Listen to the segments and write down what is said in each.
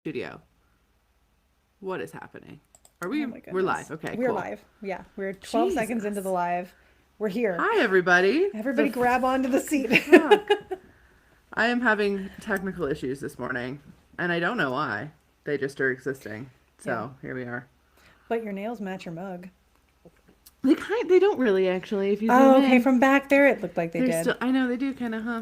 Studio. What is happening? Are Oh we? my We're goodness. live. Okay, We're cool. live. Yeah, we're 12 seconds into the Jesus. live. We're here. Hi, everybody. Everybody grab onto the seat. Fuck. I am having technical issues this morning, and I don't know why. They just are existing. Yeah. So here we are. But your nails match your mug. They don't really actually. If you zoom Oh, okay. in, From back there, it looked like they they're did. still. I know they do kind of, huh?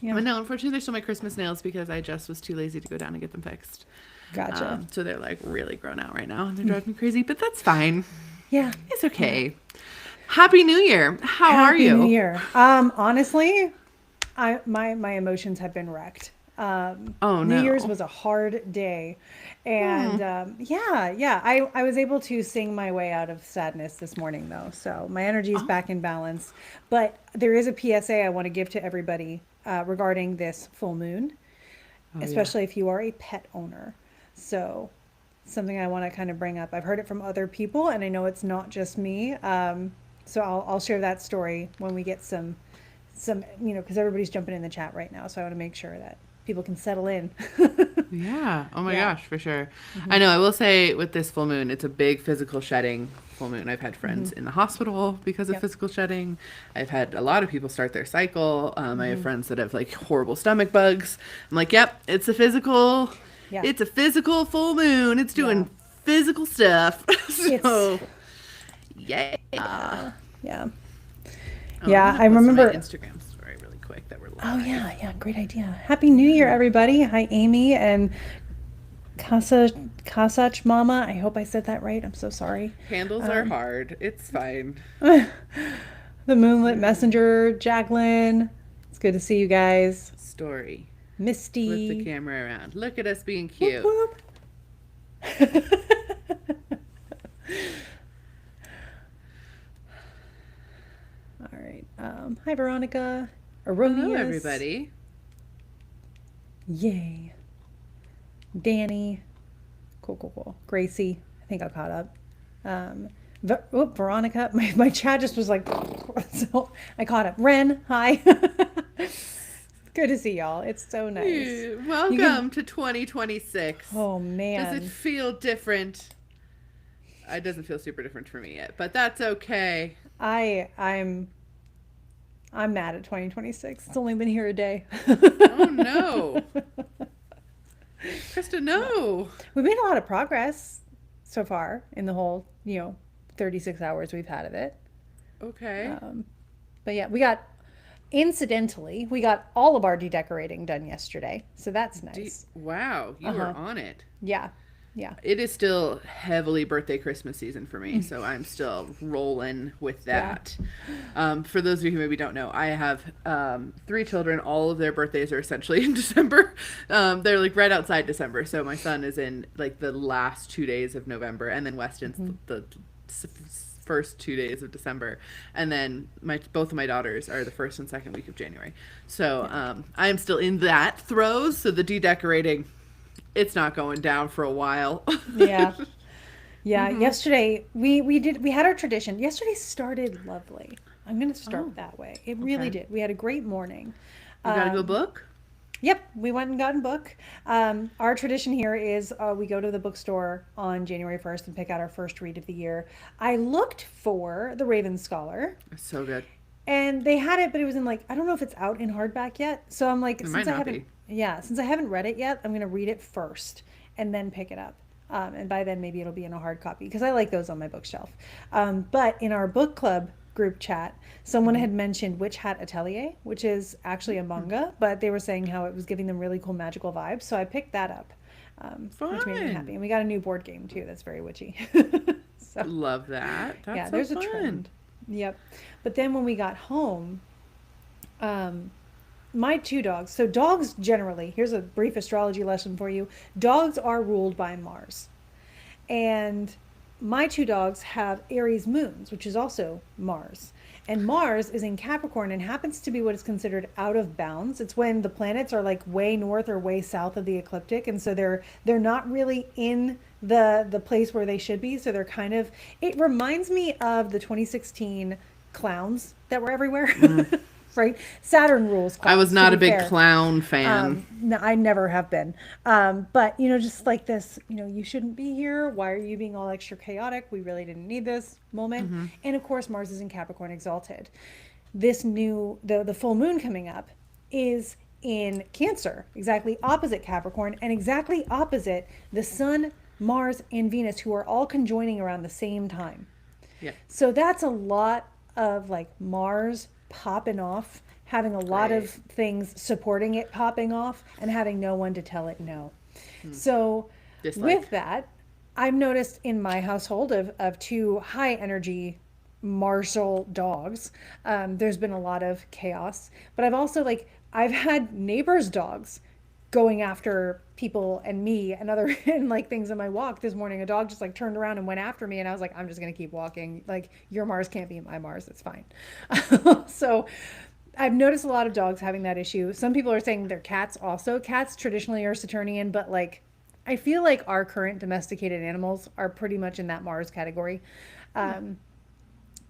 Yeah. But no, unfortunately, they're still my Christmas nails because I just was too lazy to go down and get them fixed. Gotcha. So they're like really grown out right now, and they're driving me crazy. But that's fine. Yeah. It's okay. Happy New Year. How are Happy New you? Year. Honestly, my emotions have been wrecked. Oh New Year's no. was a hard day, Hmm. and yeah. I was able to sing my way out of sadness this morning though, so my energy is Oh, back in balance. But there is a PSA I want to give to everybody regarding this full moon, oh yeah. especially if you are a pet owner. So something I want to kind of bring up. I've heard it from other people, and I know it's not just me. So I'll share that story when we get some because everybody's jumping in the chat right now. So I want to make sure that people can settle in. Yeah. Oh my Yeah. gosh, for sure. I know. I will say with this full moon, it's a big physical shedding full moon. I've had friends in the hospital because of Yep. physical shedding. I've had a lot of people start their cycle. I have friends that have like horrible stomach bugs. I'm like, yep, Yeah. it's a physical full moon. It's Yeah. doing physical stuff. It's So, yeah. yeah. Yeah. Oh, I'm Yeah. gonna I post on my remember. Instagram story really quick that we're Oh live. yeah. Yeah. Great idea. Happy New Year, everybody. Hi, Amy and Casa Kasach Mama. I hope I said that right. I'm so sorry. Handles are Um, hard. It's fine. the Moonlit Messenger, Jacqueline. It's good to see you guys. Story. Flip the Misty. camera around. Look at us being Whoop cute. whoop. All right. Hi, Veronica. Hello, Erroneous. everybody. Yay. Danny. Cool, cool, cool. Gracie. I think I caught up. Veronica. My chat just was like, so I caught up. Ren. Hi. Good to see y'all. It's so nice. You can. Welcome to 2026. Oh Does it man. feel different? It doesn't feel super different for me yet, but that's okay. I I'm I'm mad at 2026. It's only been here a day. Oh no. Krista, But no. we've made a lot of progress so far in the whole, 36 hours we've had of it. Okay. Um, but yeah, we got all of our dedecorating done yesterday. So that's nice. Wow, you are Uh-huh. on it. Yeah. Yeah. It is still heavily birthday Christmas season for me, so I'm still rolling with Yeah. that. For those of you who maybe don't know, I have three children. All of their birthdays are essentially in December. They're like right outside December. So my son is in like the last 2 days of November, and then Weston's Hmm. the first 2 days of December, and then my both of my daughters are the first and second week of January. So Yeah. I am still in that throes. So the dedecorating, it's not going down for a while. Yeah. Yeah. Hmm. Yesterday we had our tradition. Yesterday started lovely. I'm gonna Oh, start that way. It really okay. did. We had a great morning. You got a good Um, book? Yep, we went and got a book. Our tradition here is we go to the bookstore on January 1st and pick out our first read of the year. I looked for The Raven Scholar, It's so good. and they had it, but it was in like, I don't know if it's out in hardback yet. So I'm like, It might not be. since I haven't read it yet, I'm going to read it first and then pick it up. And by then, maybe it'll be in a hard copy because I like those on my bookshelf. But in our book club group chat, someone Hmm. had mentioned Witch Hat Atelier, which is actually a manga, but they were saying how it was giving them really cool magical vibes. So I picked that up, which made me happy. Fun. And we got a new board game too that's very witchy. So Love that. yeah, That's so there's a fun. trend. Yep. But then when we got home, um, my two dogs, so dogs generally, here's a brief astrology lesson for you. Dogs are ruled by Mars. And my two dogs have Aries moons, which is also Mars. And Mars is in Capricorn and happens to be what is considered out of bounds. It's when the planets are like way north or way south of the ecliptic, and so they're not really in the place where they should be. So they're kind of, it reminds me of the 2016 clowns that were everywhere. Mm. right? Saturn rules I was clowns, to not be a big fair. clown fan. No, I never have been. But, just like this, you shouldn't be here. Why are you being all extra chaotic? We really didn't need this moment. And of course, Mars is in Capricorn exalted. The full moon coming up is in Cancer, exactly opposite Capricorn, and exactly opposite the Sun, Mars, and Venus, who are all conjoining around the same time. Yeah. So that's a lot of like Mars popping off, having a lot Great. of things supporting it popping off, and having no one to tell it no. So Dislike. with that, I've noticed in my household of two high energy martial dogs, there's been a lot of chaos. But I've also I've had neighbors' dogs going after people and me and other and like things in my walk this morning. A dog just like turned around and went after me, and I was like, I'm just gonna keep walking. Like, your Mars can't be my Mars. It's fine. So I've noticed a lot of dogs having that issue. Some people are saying they're cats also. Cats traditionally are Saturnian, but like I feel like our current domesticated animals are pretty much in that Mars category.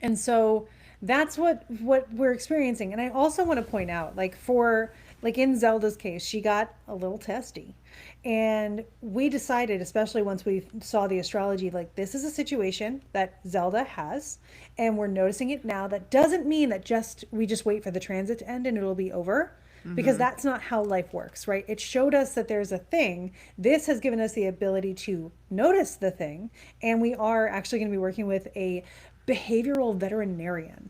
And so that's what we're experiencing. And I also want to point out, like in Zelda's case, she got a little testy. And we decided, especially once we saw the astrology, like this is a situation that Zelda has, and we're noticing it now. That doesn't mean that we just wait for the transit to end and it'll be over. Because that's not how life works, right? It showed us that there's a thing. This has given us the ability to notice the thing. And we are actually going to be working with a behavioral veterinarian,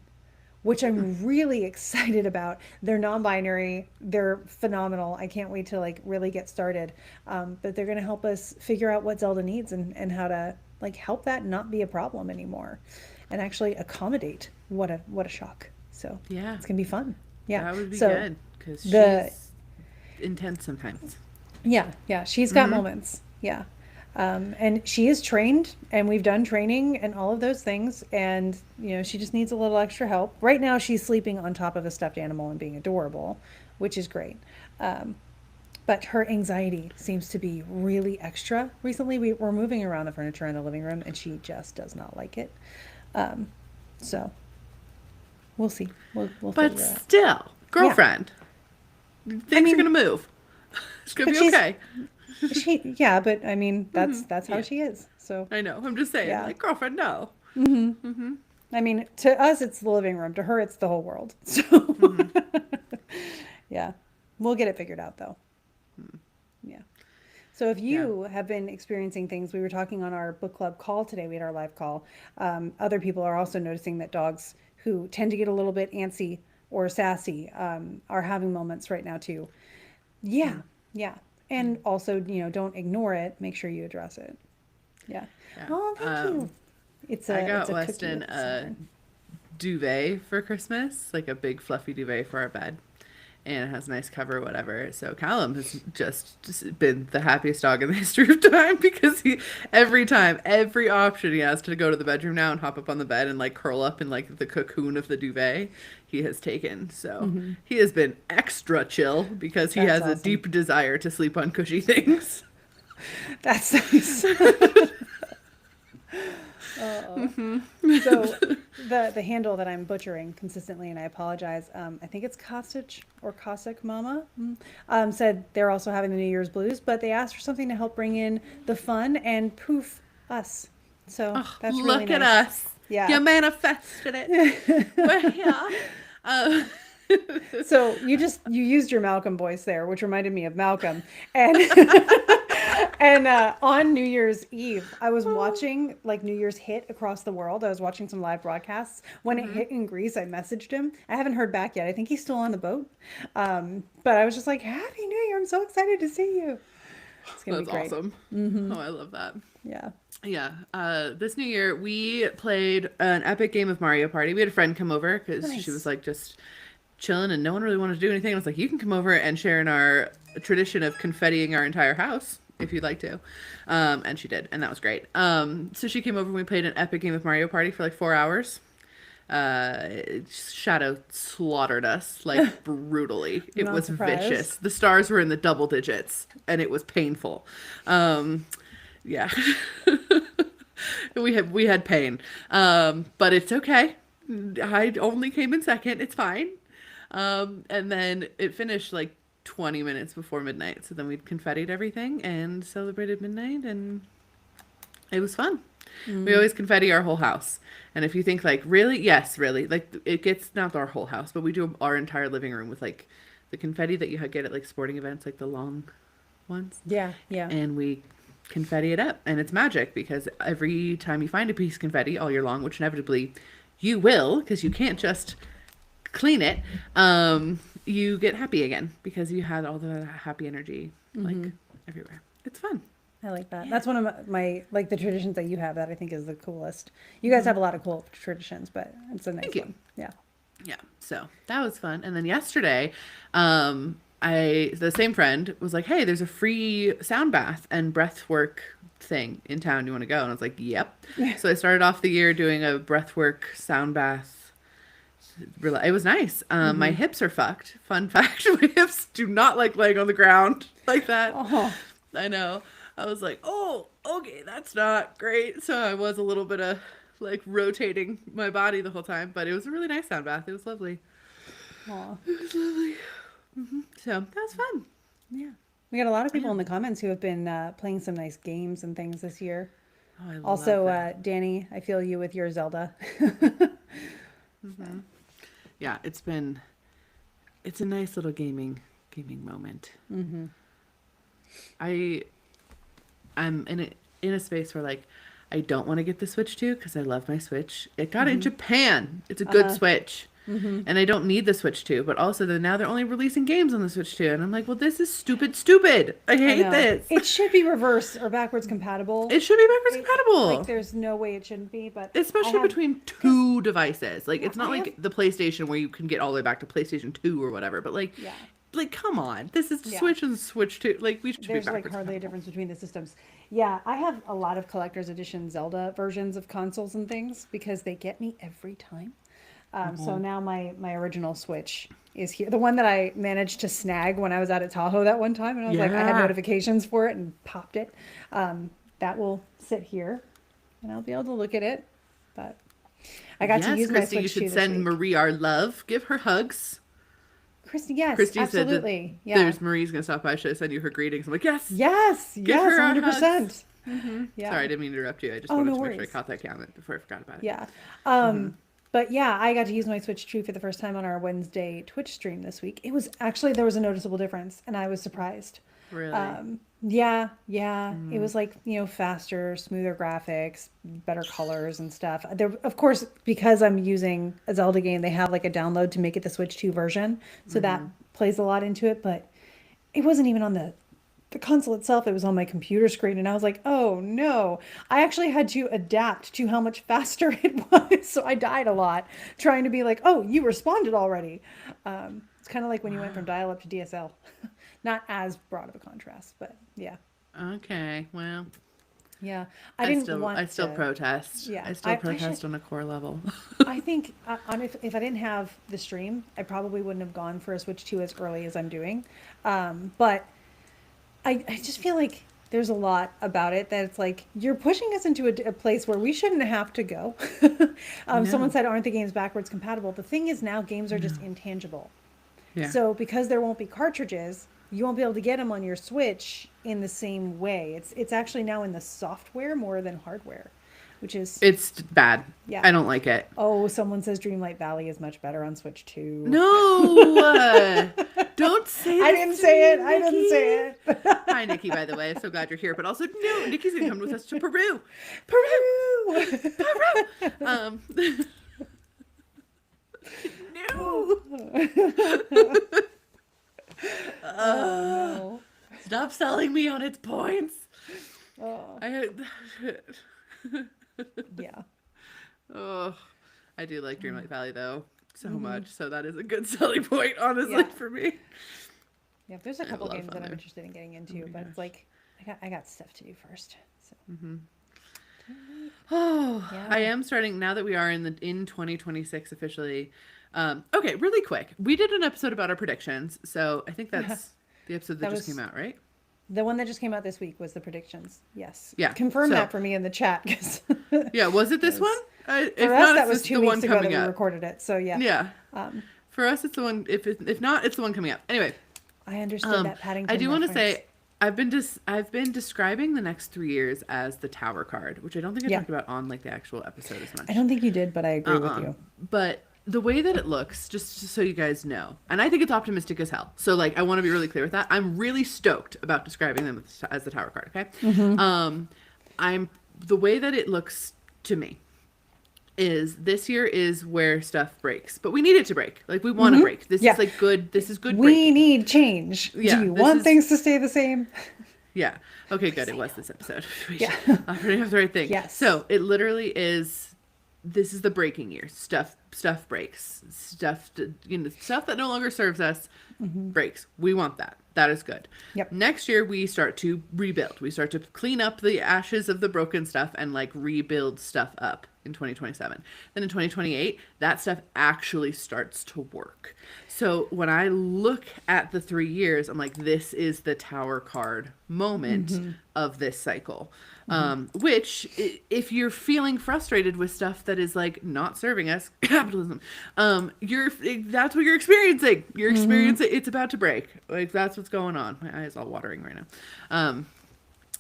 which I'm really excited about. They're non-binary. They're phenomenal. I can't wait to like really get started. But they're going to help us figure out what Zelda needs and how to like help that not be a problem anymore, and actually accommodate what a shock. So Yeah. it's going to be fun. Yeah. That would be so good because the she's intense sometimes. yeah, she's got moments. Yeah. And she is trained, and we've done training and all of those things. And, she just needs a little extra help. Right now, she's sleeping on top of a stuffed animal and being adorable, which is great. But her anxiety seems to be really extra. Recently, we're moving around the furniture in the living room, and she just does not like it. So we'll see. We'll But figure it out. still, girlfriend, things are going to move. It's going to but be she's- okay. Yeah, but I mean, that's how she is. So I know. I'm just saying, Yeah. like, girlfriend, no. I mean, to us, it's the living room. To her, it's the whole world. So, yeah, we'll get it figured out, though. Yeah. So, if you have been experiencing things, we were talking on our book club call today. We had our live call. Other people are also noticing that dogs who tend to get a little bit antsy or sassy are having moments right now, too. Yeah. Yeah. And also, don't ignore it. Make sure you address it. Yeah. Yeah. Oh, thank you. It's I got it's a Weston cookie a sign. duvet for Christmas, like a big fluffy duvet for our bed. And it has a nice cover, whatever. So Callum has just been the happiest dog in the history of time because every option he has to go to the bedroom now and hop up on the bed and like curl up in like the cocoon of the duvet, he has taken. So he has been extra chill because he That's has a awesome. deep desire to sleep on cushy things. That's nice. So the handle that I'm butchering consistently, and I apologize. I think it's Cossack or Cossack Mama said they're also having the New Year's blues, but they asked for something to help bring in the fun and poof us. So that's really Look at nice. us. Yeah. You manifested it. We're here. So you used your Malcolm voice there, which reminded me of Malcolm. And and on New Year's Eve, I was watching like New Year's hit across the world. I was watching some live broadcasts. When it hit in Greece, I messaged him. I haven't heard back yet. I think he's still on the boat. But I was just like, Happy New Year! I'm so excited to see you. It's gonna That's be great. awesome. Oh, I love that. Yeah. Yeah. This New Year, we played an epic game of Mario Party. We had a friend come over because Nice. she was like just chilling and no one really wanted to do anything. I was like, you can come over and share in our tradition of confettiing our entire house if you'd like to. And she did, and that was great. So she came over and we played an epic game of Mario Party for like 4 hours. Shadow slaughtered us like brutally. It Not was surprised. vicious. The stars were in the double digits and it was painful. Yeah. we had pain. But it's okay. I only came in second. It's fine. And then it finished like 20 minutes before midnight. So then we'd confettied everything and celebrated midnight, and it was fun. We always confetti our whole house. And if you think like, really? Yes, really. Like it gets not our whole house, but we do our entire living room with like the confetti that you get at like sporting events, like the long ones. Yeah, yeah. And we confetti it up, and it's magic because every time you find a piece of confetti all year long, which inevitably you will, because you can't just clean it, you get happy again because you had all the happy energy like everywhere. It's fun. I like that. That's one of my like the traditions that you have that I think is the coolest. You guys have a lot of cool traditions, but it's a nice Thank you. one. Yeah. Yeah, so that was fun. And then yesterday, the same friend was like, "Hey, there's a free sound bath and breath work thing in town. You want to go?" And I was like, "Yep." So I started off the year doing a breath work sound bath. It was nice. My hips are fucked. Fun fact: my hips do not like laying on the ground like that. Oh. I know. I was like, "Oh, okay, that's not great." So I was a little bit of like rotating my body the whole time, but it was a really nice sound bath. It was lovely. Aw. It was lovely. So that was fun. Yeah. We got a lot of people in the comments who have been playing some nice games and things this year. Oh, I love Also, that. Danny, I feel you with your Zelda. Yeah, it's a nice little gaming moment. I'm in a space where like I don't want to get the Switch 2 because I love my Switch. It got it in Japan. It's a good Switch. And I don't need the Switch 2, but also now they're only releasing games on the Switch 2, and I'm like, well, this is stupid. I hate this. It should be reverse or backwards compatible. It should be backwards compatible. Like there's no way it shouldn't be, but especially between two devices. Like it's not I like have- the PlayStation where you can get all the way back to PlayStation 2 or whatever, but like come on. This is Switch and Switch 2. Like we should be there's backwards like hardly a compatible. difference between the systems. Yeah, I have a lot of collector's edition Zelda versions of consoles and things because they get me every time. So now my original Switch is here. The one that I managed to snag when I was out at Tahoe that one time. And I was like, I had Yeah. notifications for it and popped it. That will sit here and I'll be able to look at it. But I got to use my Christy, Switch you should 2 this send week. Marie our love. Give her hugs. Christy, yes, Christy absolutely. said that Yeah. there's Marie's going to stop by. Should I send you her greetings? I'm like, yes. Yes, Give yes, her our 100%. Yeah. Sorry, I didn't mean to interrupt you. I just Oh, wanted no to make sure I worries. caught that comment before I forgot about it. Yeah. But yeah, I got to use my Switch 2 for the first time on our Wednesday Twitch stream this week. It was actually, there was a noticeable difference and I was surprised. Really? Yeah. It was like, faster, smoother graphics, better colors and stuff. There, of course, because I'm using a Zelda game, they have like a download to make it the Switch 2 version. So that plays a lot into it, but it wasn't even on the console itself. It was on my computer screen and I was like, oh no. I actually had to adapt to how much faster it was. So I died a lot trying to be like, oh, you responded already. It's kind of like when you went from dial up to DSL. Not as broad of a contrast, but yeah. Okay, well, Yeah. I didn't still, want I still to, protest. Yeah, I still I protest should- on a core level. I think if I didn't have the stream, I probably wouldn't have gone for a Switch 2 as early as I'm doing. But I just feel like there's a lot about it that it's like you're pushing us into a place where we shouldn't have to go. Someone said, aren't the games backwards compatible? The thing is now games are just intangible. Yeah. So because there won't be cartridges, you won't be able to get them on your Switch in the same way. It's actually now in the software more than hardware, which is It's bad. Yeah. I don't like it. oh, someone says Dreamlight Valley is much better on Switch 2. No! Don't say I this didn't to say me, it. I didn't Nikki. say it. Hi, Nikki, by the way. I'm so glad you're here. But also, no, Nikki's going to come with us to Peru. Peru. Um, no! No. Stop selling me on its points. Oh, yeah. Oh, I do like Dreamlight Valley, though, so much. So that is a good selling point, honestly, Yeah. for me. Yeah, there's a have a couple lot of games fun that I'm there. interested in getting into, my but it's gosh. like I got stuff to do first. So Oh, Yeah. I am starting now that we are in 2026 officially. Okay, really quick. We did an episode about our predictions, so I think that's the episode that That just was- came out, right? the one that just came out this week was the predictions. Yes. Yeah, Confirm so- that for me in the chat because Yeah, was it this Yes. one? If for us not, that it's was just 2 the weeks one ago that coming we up. recorded it. So yeah. Yeah. For us, it's the one. If not, it's the one coming up. Anyway, I understood that Paddington I do want to reference. say I've been describing the next 3 years as the Tower card, which I don't think I Yeah. talked about on like the actual episode as much. I don't think you did, but I agree with you. But the way that it looks, just so you guys know, and I think it's optimistic as hell. So like, I want to be really clear with that. I'm really stoked about describing them as the Tower card. Okay. I'm the way that it looks to me is this year is where stuff breaks, but we need it to break. Like we want to break. This Yeah. is like good. This is good. We breaking. need change. Yeah, Do you this want is- things to stay the same? Yeah. Okay, good. It was this episode. Yeah. I'm putting up the right thing. Yes. So it literally is. This is the breaking year. Stuff breaks. Stuff that no longer serves us breaks. We want that. That is good. Yep. Next year we start to rebuild. We start to clean up the ashes of the broken stuff and like rebuild stuff up in 2027. Then in 2028, that stuff actually starts to work. So when I look at the 3 years, I'm like, this is the Tower card moment of this cycle. Which, if you're feeling frustrated with stuff that is like not serving us, capitalism, that's what you're experiencing. You're experiencing, it's about to break. Like that's what's going on. My eye is all watering right now.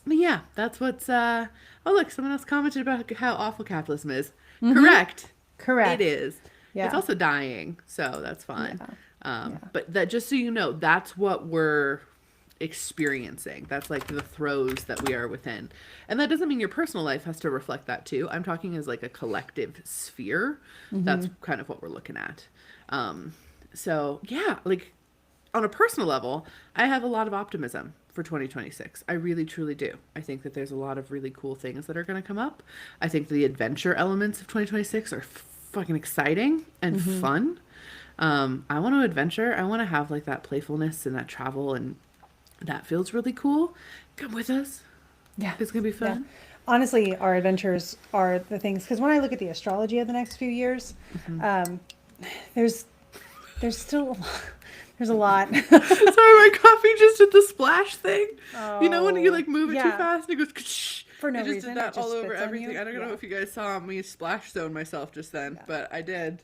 But yeah, that's what's, oh look, someone else commented about how awful capitalism is. Correct. Correct. It is. Yeah. It's also dying, so that's fine. Yeah. But that, just so you know, that's what we're experiencing. That's like the throes that we are within. And that doesn't mean your personal life has to reflect that too. I'm talking as like a collective sphere. That's kind of what we're looking at. So yeah, like on a personal level, I have a lot of optimism for 2026. I really truly do. I think that there's a lot of really cool things that are going to come up. I think the adventure elements of 2026 are fucking exciting and fun. I want to adventure. I want to have like that playfulness and that travel, and that feels really cool. Come with us. Yeah. It's going to be fun. Yeah. Honestly, our adventures are the things, because when I look at the astrology of the next few years, there's still there's a lot. Sorry, my coffee just did the splash thing. You know when you like move it too yeah. fast and it goes For no it just reason, did it that just all over spits on everything. you. I don't know Yeah. if you guys saw me splash zone myself just then, but I did.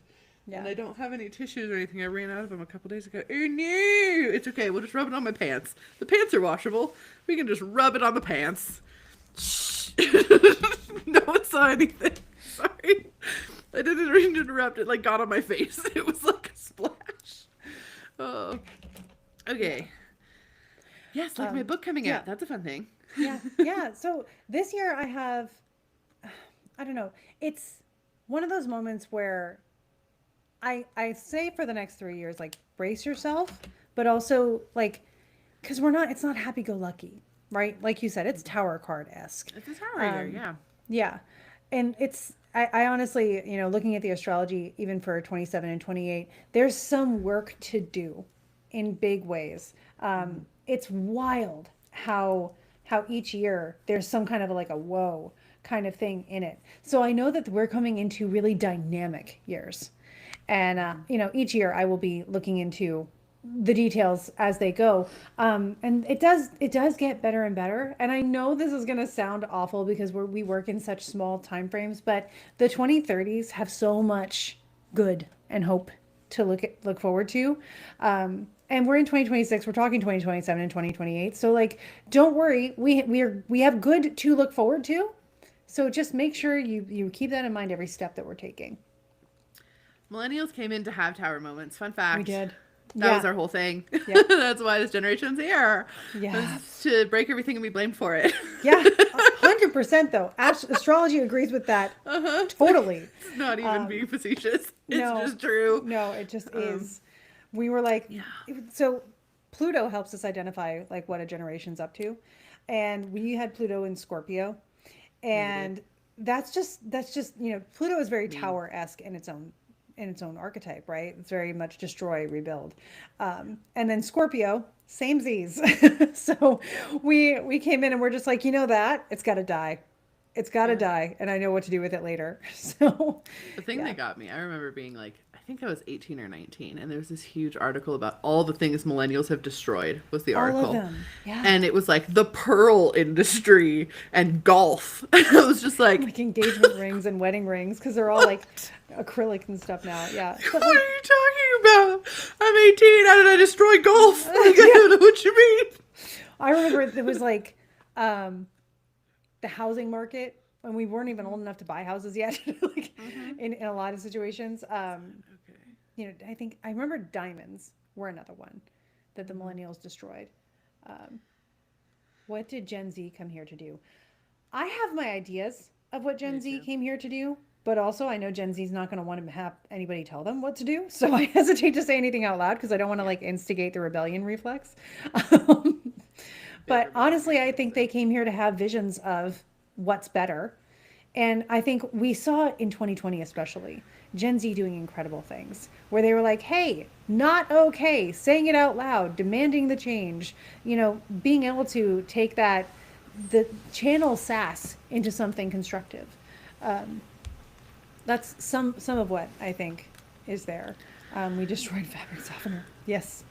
Yeah. And I don't have any tissues or anything. I ran out of them a couple days ago. Oh no! It's okay. We'll just rub it on my pants. The pants are washable. We can just rub it on the pants. Shh. No one saw anything. Sorry. I didn't mean to interrupt. It like got on my face. It was like a splash. Oh. Okay. Yes, like my book coming out. That's a fun thing. Yeah. So this year I don't know. It's one of those moments where I say for the next 3 years, like brace yourself, but also like, cause it's not happy-go-lucky, right? Like you said, it's Tower card-esque. It's a tower writer, yeah. Yeah. And I honestly, looking at the astrology, even for 27 and 28, there's some work to do in big ways. It's wild how each year there's some kind of like a whoa kind of thing in it. So I know that we're coming into really dynamic years. And, each year I will be looking into the details as they go. And it does get better and better. And I know this is going to sound awful because we work in such small time frames, but the 2030s have so much good and hope to look forward to. And we're in 2026, we're talking 2027 and 2028. So like, don't worry. We have good to look forward to. So just make sure you keep that in mind every step that we're taking. Millennials came in to have tower moments. Fun fact. We did. That was our whole thing. Yeah. That's why this generation's here. Yeah. Was to break everything and be blamed for it. Yeah. 100% though. Astrology agrees with that. Totally. It's not even being facetious. It's no, just true. No, it just is. We were like, so Pluto helps us identify like what a generation's up to. And we had Pluto in Scorpio. And that's just, Pluto is very Tower-esque in its own archetype, right? It's very much destroy, rebuild. And then Scorpio, same Z's. So we came in and we're just like, that it's got to die. It's got to die. And I know what to do with it later. So the thing that got me, I remember being like, I think I was 18 or 19, and there was this huge article about all the things millennials have destroyed, was the All of article. them. Yeah. And it was like the pearl industry and golf. And I was just like, Like engagement rings and wedding rings, because they're all like acrylic and stuff now. Yeah. But what like, are you talking about? I'm 18. How did I destroy golf? Like, I don't know what you mean. I remember it was like the housing market when we weren't even old enough to buy houses yet, like in a lot of situations. Okay. You know, I think I remember diamonds were another one that the millennials destroyed. What did Gen Z come here to do? I have my ideas of what Gen Me Z too. came here to do, but also I know Gen Z is not going to want to have anybody tell them what to do. So I hesitate to say anything out loud because I don't want to like instigate the rebellion reflex. Um, but honestly, I think they came here to have visions of what's better. And I think we saw in 2020, especially, Gen Z doing incredible things where they were like, hey, not okay, saying it out loud, demanding the change, you know, being able to take that, the channel sass into something constructive. That's some of what I think is there. We destroyed fabric softener. Yes.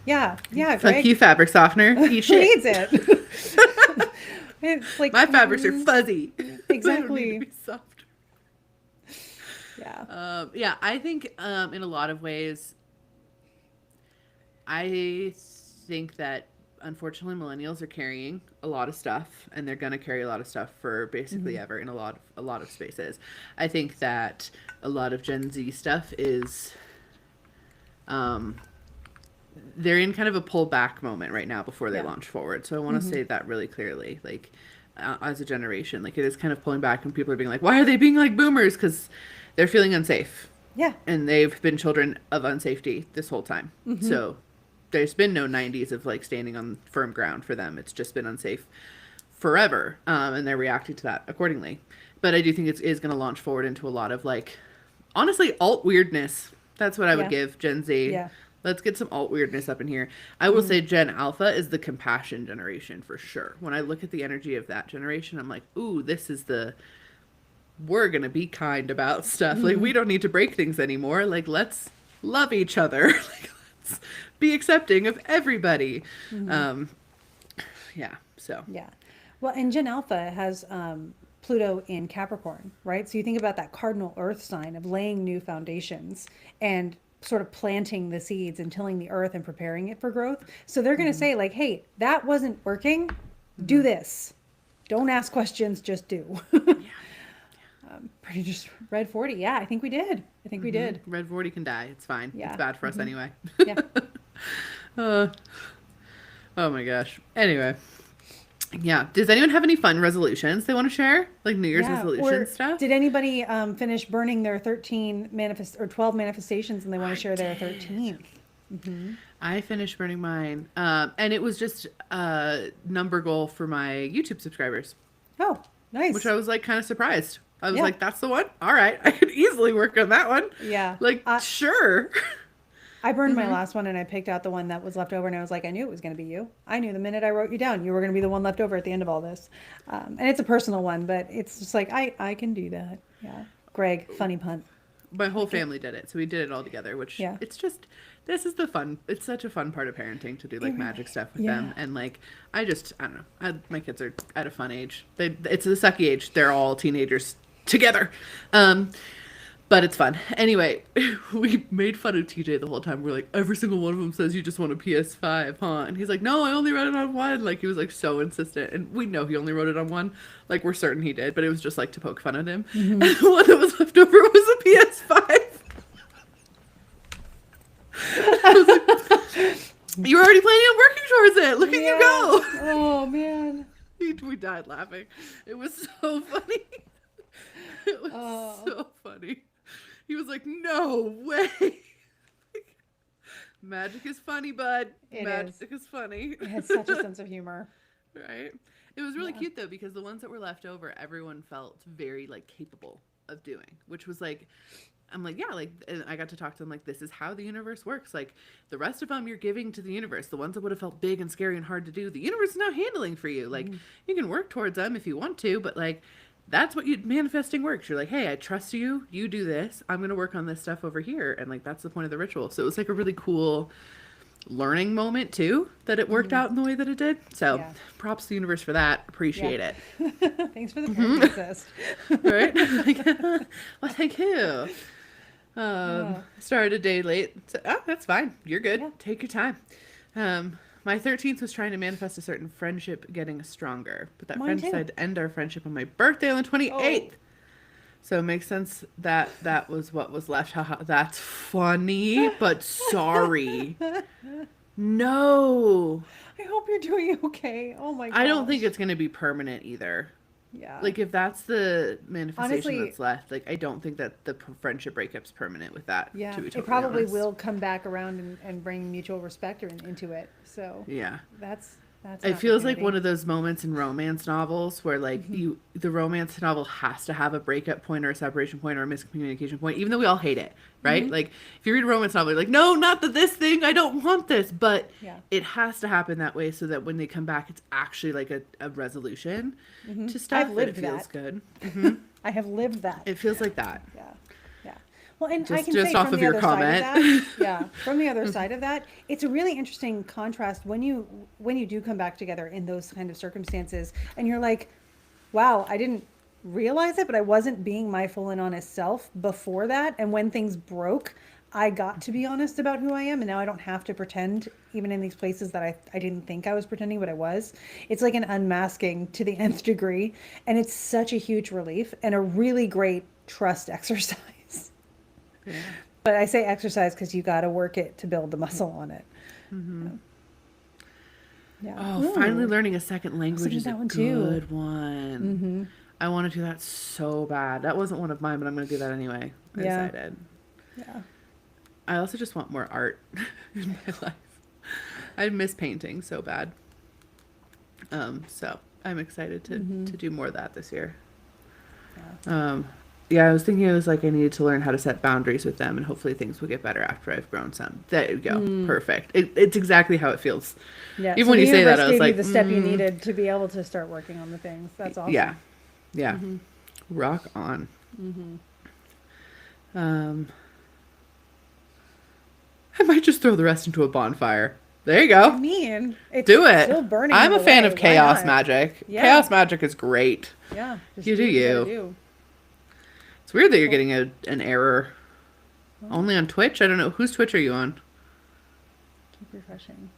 Yeah. Yeah. Fuck Greg. you, fabric softener. Eat Who shit. needs it? It's like My fabrics are fuzzy. They don't need exactly. to be soft. Yeah. Yeah, I think in a lot of ways, I think that unfortunately millennials are carrying a lot of stuff, and they're gonna carry a lot of stuff for basically ever in a lot of spaces. I think that a lot of Gen Z stuff is, they're in kind of a pull back moment right now before they Yeah. launch forward. So I want to say that really clearly, like as a generation, like it is kind of pulling back, and people are being like, why are they being like boomers? Because they're feeling unsafe. Yeah. And they've been children of unsafety this whole time. So there's been no 90s of like standing on firm ground for them. It's just been unsafe forever. And they're reacting to that accordingly. But I do think it is going to launch forward into a lot of like, honestly, alt weirdness. That's what I would Yeah. give Gen Z. Yeah. Let's get some alt weirdness up in here. I will say Gen Alpha is the compassion generation for sure. When I look at the energy of that generation, I'm like, ooh, this is the, we're going to be kind about stuff. Like, we don't need to break things anymore. Like, let's love each other. Like, let's be accepting of everybody. Yeah, so. Yeah. Well, and Gen Alpha has Pluto in Capricorn, right? So you think about that cardinal earth sign of laying new foundations and sort of planting the seeds and tilling the earth and preparing it for growth. So they're going to say like, hey, that wasn't working. Do this. Don't ask questions, just do. Pretty just red 40. Yeah, I think we did. I think we did. Red 40 can die. It's fine. Yeah. It's bad for us anyway. Yeah. Oh my gosh. Anyway. Yeah. Does anyone have any fun resolutions they want to share? Like New Year's Yeah, resolution or stuff? did anybody finish burning their 12 manifestations and they want to share their 13th? I finished burning mine. And it was just a number goal for my YouTube subscribers, Oh, nice. which I was like kind of surprised. I was Yeah. like, that's the one? All right. I could easily work on that one. Yeah. Like, sure. I burned my last one and I picked out the one that was left over and I was like, I knew it was going to be you. I knew the minute I wrote you down, you were going to be the one left over at the end of all this. And it's a personal one, but it's just like, I can do that. Yeah. Greg, funny punt. My whole family did it. So we did it all together, which Yeah. it's just, this is the fun. It's such a fun part of parenting to do like magic stuff with Yeah. them. And like, I don't know. My kids are at a fun age. It's a sucky age. They're all teenagers together. But it's fun. Anyway, we made fun of TJ the whole time. We're like, every single one of them says you just want a PS5, huh? And he's like, no, I only wrote it on one. Like, he was like so insistent. And we know he only wrote it on one. Like, we're certain he did, but it was just like to poke fun at him. And the one that was left over was a PS5. I was like, you were already planning on working towards it. Look at you go. Oh, man. We died laughing. It was so funny. It was so funny. He was like, no way. Magic is funny, bud. Magic is funny. It has such a sense of humor. Right? It was really cute, though, because the ones that were left over, everyone felt very, like, capable of doing, which was, like, I'm like, yeah, like, and I got to talk to them, like, this is how the universe works. Like, the rest of them you're giving to the universe. The ones that would have felt big and scary and hard to do, the universe is now handling for you. Like, you can work towards them if you want to, but, like, that's what manifesting works. You're like, hey, I trust you. You do this. I'm going to work on this stuff over here. And like, that's the point of the ritual. So it was like a really cool learning moment too, that it worked out in the way that it did. So Yeah. props to the universe for that. Appreciate Yeah. it. Thanks for the parent assist. Right? Like, well, thank you. Yeah. Started a day late. So, oh, that's fine. You're good. Yeah. Take your time. My 13th was trying to manifest a certain friendship getting stronger, but that Mine friend too. decided to end our friendship on my birthday on the 28th. Oh. So it makes sense that that was what was left. Haha, that's funny, but sorry. No. I hope you're doing okay. Oh my gosh. I don't think it's going to be permanent either. Yeah. Like, if that's the manifestation Honestly- that's left, like, I don't think that the friendship breakup's permanent with that, yeah. to be It totally probably honest. will come back around and bring mutual respect into it. So Yeah. that's It feels like opportunity. one of those moments in romance novels where, like, the romance novel has to have a breakup point or a separation point or a miscommunication point, even though we all hate it, right? Like, if you read a romance novel, you're like, no, not this thing, I don't want this, but Yeah. it has to happen that way so that when they come back, it's actually like a resolution to stuff. I've lived that it feels that. good. I have lived that. It feels like that. Yeah. Yeah. Well, and I Just- can just say off from of the your other side comment. of that, yeah, from the other side of that, it's a really interesting contrast when you do come back together in those kind of circumstances, and you're like, wow, I didn't realize it, but I wasn't being my full and honest self before that, and when things broke, I got to be honest about who I am, and now I don't have to pretend, even in these places that I didn't think I was pretending, but I was. It's like an unmasking to the nth degree, and it's such a huge relief and a really great trust exercise. Yeah. But I say exercise because you got to work it to build the muscle on it. Yeah. Oh, Ooh. finally learning a second language did is a that one too. good one. I want to do that so bad. That wasn't one of mine, but I'm going to do that anyway. I Yeah. decided. Yeah. I also just want more art in my life. I miss painting so bad. So I'm excited to do more of that this year. Yeah, I was thinking it was like I needed to learn how to set boundaries with them, and hopefully things will get better after I've grown some. There you go. Perfect. It's exactly how it feels. Yeah. Even when you say that, I was gave like, you the step you needed to be able to start working on the things. That's awesome. Yeah. Yeah. Rock on. I might just throw the rest into a bonfire. There you I go. mean, it's Do it. still burning. I'm a fan of away. Why chaos not? magic. Yeah. Chaos magic is great. Yeah. Just You do what gotta you. do. It's weird that you're getting an error. Only on Twitch? I don't know. Whose Twitch are you on? Keep refreshing.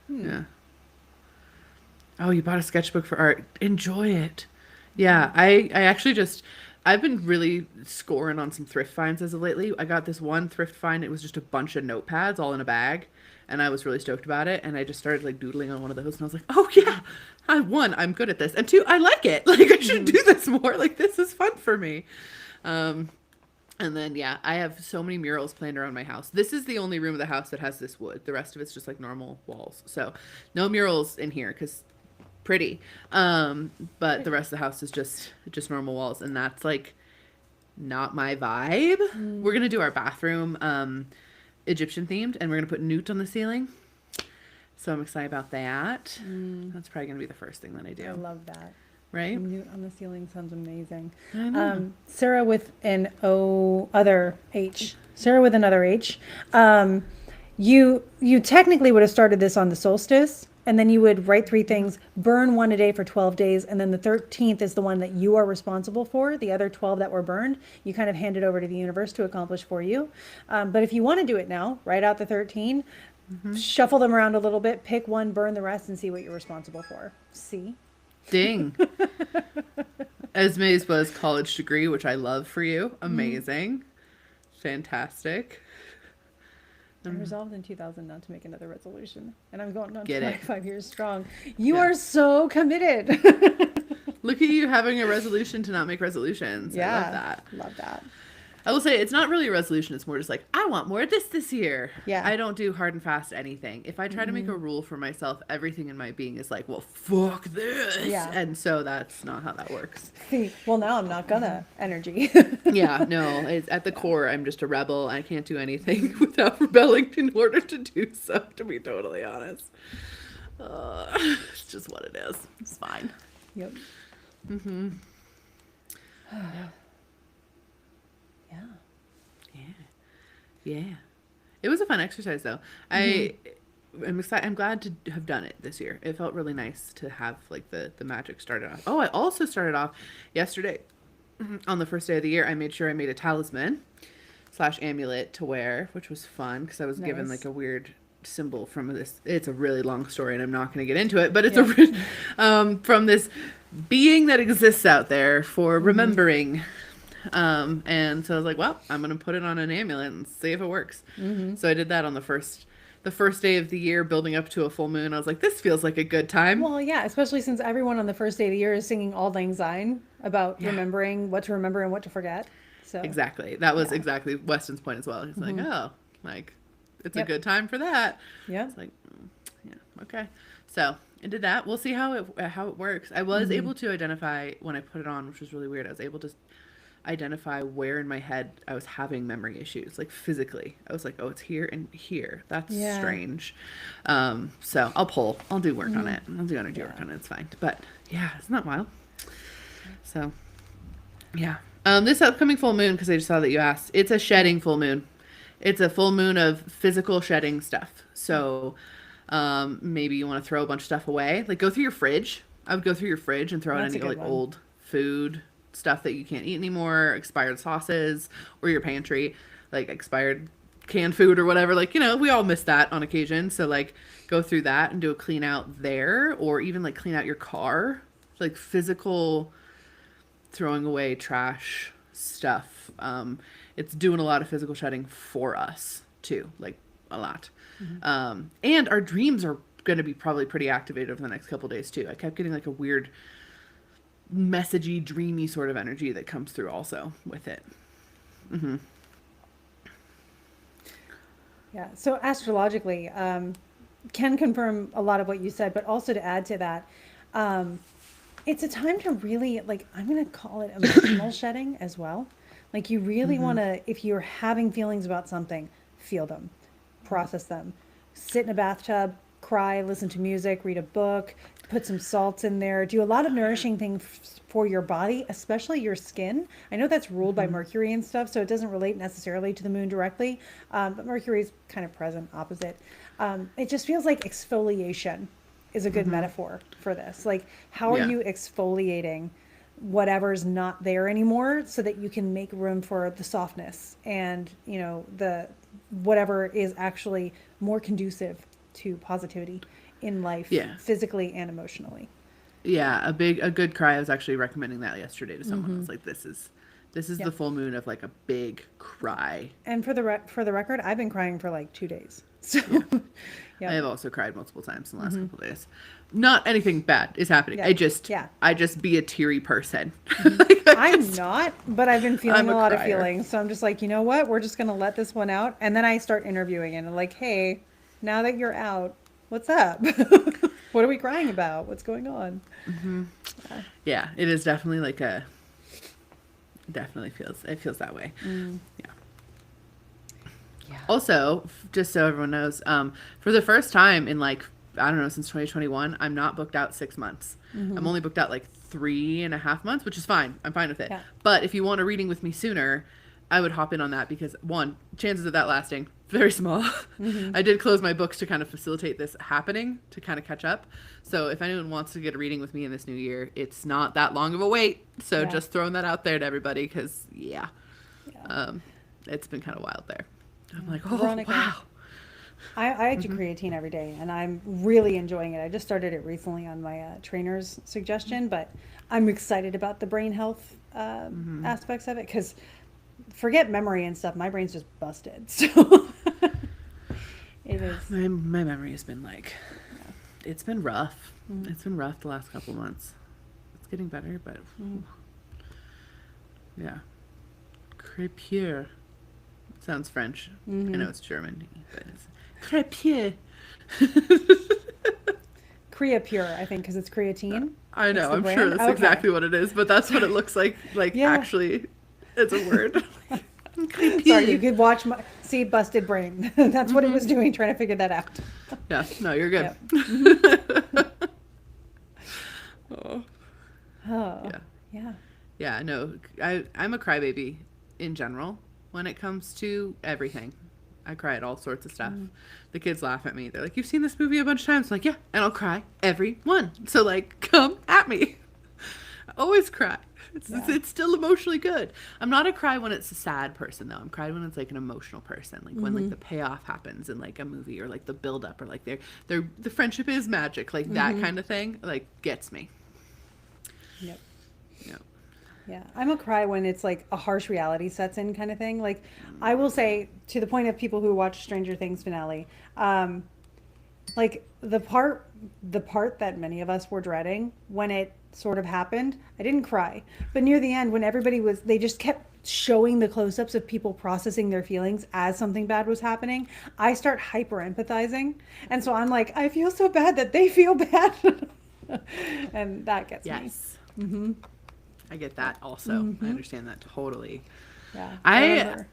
Yeah. Oh, you bought a sketchbook for art. Enjoy it. Yeah, I actually just, I've been really scoring on some thrift finds as of lately. I got this one thrift find. It was just a bunch of notepads all in a bag. And I was really stoked about it. And I just started like doodling on one of those. And I was like, oh yeah, I'm good at this. And two, I like it. Like I should do this more. Like this is fun for me. And then, yeah, I have so many murals planned around my house. This is the only room of the house that has this wood. The rest of it's just like normal walls. So no murals in here because pretty. But the rest of the house is just normal walls. And that's like not my vibe. We're going to do our bathroom Egyptian themed, and we're going to put newt on the ceiling. So I'm excited about that. That's probably going to be the first thing that I do. I love that. Right? Newt on the ceiling sounds amazing. I know. Sarah with an other H. Sarah with another H. You technically would have started this on the solstice, and then you would write 3 things, burn 1 a day for 12 days, and then the 13th is the one that you are responsible for. The other 12 that were burned, you kind of hand it over to the universe to accomplish for you. But if you want to do it now, write out the 13, shuffle them around a little bit, pick one, burn the rest, and see what you're responsible for. See? Ding. Esme's was college degree, which I love for you. Amazing. Fantastic. I resolved in 2000 not to make another resolution, and I'm going on Get it. 25 years strong. You Yeah. are so committed. Look at you having a resolution to not make resolutions. I love that. Love that. I will say it's not really a resolution. It's more just like, I want more of this year. Yeah. I don't do hard and fast anything. If I try to make a rule for myself, everything in my being is like, well, fuck this. Yeah. And so that's not how that works. Well, now I'm not gonna energy. Yeah, no, it's, at the core, I'm just a rebel. I can't do anything without rebelling in order to do so, to be totally honest. It's just what it is. It's fine. Yep. Yeah. Yeah. Yeah. Yeah. It was a fun exercise though. I'm excited. I'm glad to have done it this year. It felt really nice to have like the magic started off. Oh, I also started off yesterday on the first day of the year. I made sure I made a talisman slash amulet to wear, which was fun because I was given Nice. like a weird symbol from this. It's a really long story, and I'm not going to get into it. But it's Yeah. from this being that exists out there for remembering. And so I was like, well, I'm going to put it on an amulet and see if it works. So I did that on the first day of the year, building up to a full moon. I was like, this feels like a good time. Well, yeah, especially since everyone on the first day of the year is singing Auld Lang Syne about Yeah. remembering what to remember and what to forget. So Exactly. That was Yeah. exactly Weston's point as well. He's like, oh, like, it's a Yep. good time for that. yeah, It's like, yeah, okay. So I did that. We'll see how it works. I was able to identify when I put it on, which was really weird. I was able to identify where in my head I was having memory issues, like physically. I was like, oh, it's here and here. That's Yeah. strange. So I'll do work on it. I'll do energy work on it. It's fine. But yeah, isn't that wild? So yeah. This upcoming full moon, because I just saw that you asked, it's a shedding full moon. It's a full moon of physical shedding stuff. So maybe you want to throw a bunch of stuff away. Like go through your fridge. I would go through your fridge and throw out That's a any good like one. old food stuff that you can't eat anymore, expired sauces, or your pantry, like expired canned food or whatever. Like, you know, we all miss that on occasion. So like go through that and do a clean out there, or even like clean out your car, like physical throwing away trash stuff. It's doing a lot of physical shedding for us too, like a lot. And our dreams are going to be probably pretty activated over the next couple days too. I kept getting like a weird messagey, dreamy sort of energy that comes through also with it. yeah. So astrologically, can confirm a lot of what you said, but also to add to that, it's a time to really, like, I'm going to call it emotional shedding as well. Like, you really want to, if you're having feelings about something, feel them, process them, sit in a bathtub, cry, listen to music, read a book, put some salts in there, do a lot of nourishing things for your body, especially your skin. I know that's ruled by Mercury and stuff, so it doesn't relate necessarily to the moon directly, but Mercury is kind of present opposite. It just feels like exfoliation is a good metaphor for this. Like, how are Yeah. you exfoliating whatever's not there anymore so that you can make room for the softness and, you know, the whatever is actually more conducive to positivity in life, Yeah. physically and emotionally. Yeah, a good cry. I was actually recommending that yesterday to someone. I was like, this is Yeah. the full moon of like a big cry. And for the record, I've been crying for like 2 days. So I have also cried multiple times in the last couple of days. Not anything bad is happening. Yeah. Yeah. I just be a teary person. I'm not, but I've been feeling I'm a a lot of crier. feelings. So I'm just like, you know what? We're just going to let this one out. And then I start interviewing and I'm like, hey, now that you're out, what's up? What are we crying about? What's going on? Yeah, it is definitely like it feels that way. Yeah. Yeah. Also, just so everyone knows, for the first time in like, I don't know, since 2021, I'm not booked out 6 months. I'm only booked out like 3.5 months, which is fine. I'm fine with it. Yeah. But if you want a reading with me sooner, I would hop in on that because one, chances of that lasting, very small. I did close my books to kind of facilitate this happening, to kind of catch up. So if anyone wants to get a reading with me in this new year, it's not that long of a wait. So Yeah. just throwing that out there to everybody because, Yeah. it's been kind of wild there. I'm like, oh, Veronica. wow. I do creatine every day and I'm really enjoying it. I just started it recently on my trainer's suggestion, but I'm excited about the brain health aspects of it because forget memory and stuff. My brain's just busted. So it is. My memory has been like, it's been rough. It's been rough the last couple months. It's getting better, but yeah. Crépure. Sounds French. I know it's German, but it's crépure. Creapure, I think, because it's creatine. I know. It's the I'm sure brand? that's Okay. exactly what it is, but that's what it looks like. Like Yeah. actually, it's a word. Sorry, you could watch my see busted brain. That's what it was doing, trying to figure that out. Yeah. No, you're good. Oh. Oh, Yeah. yeah. Yeah, no, I'm a crybaby in general when it comes to everything. I cry at all sorts of stuff. The kids laugh at me. They're like, "You've seen this movie a bunch of times." I'm like, "Yeah," and I'll cry every one. So like, come at me. I always cry. It's still emotionally good. I'm not a cry when it's a sad person though. I'm cried when it's like an emotional person, like when like the payoff happens in like a movie, or like the build up, or like the friendship is magic, like that kind of thing, like gets me. Yep. Yep. Yeah, I'm a cry when it's like a harsh reality sets in kind of thing. Like, I will say, to the point of people who watch Stranger Things finale, like the part that many of us were dreading when it sort of happened, I didn't cry, but near the end when they just kept showing the close-ups of people processing their feelings as something bad was happening, I start hyper empathizing, and so I'm like, I feel so bad that they feel bad, and that gets me. Yes. I get that also. I understand that totally. Yeah, I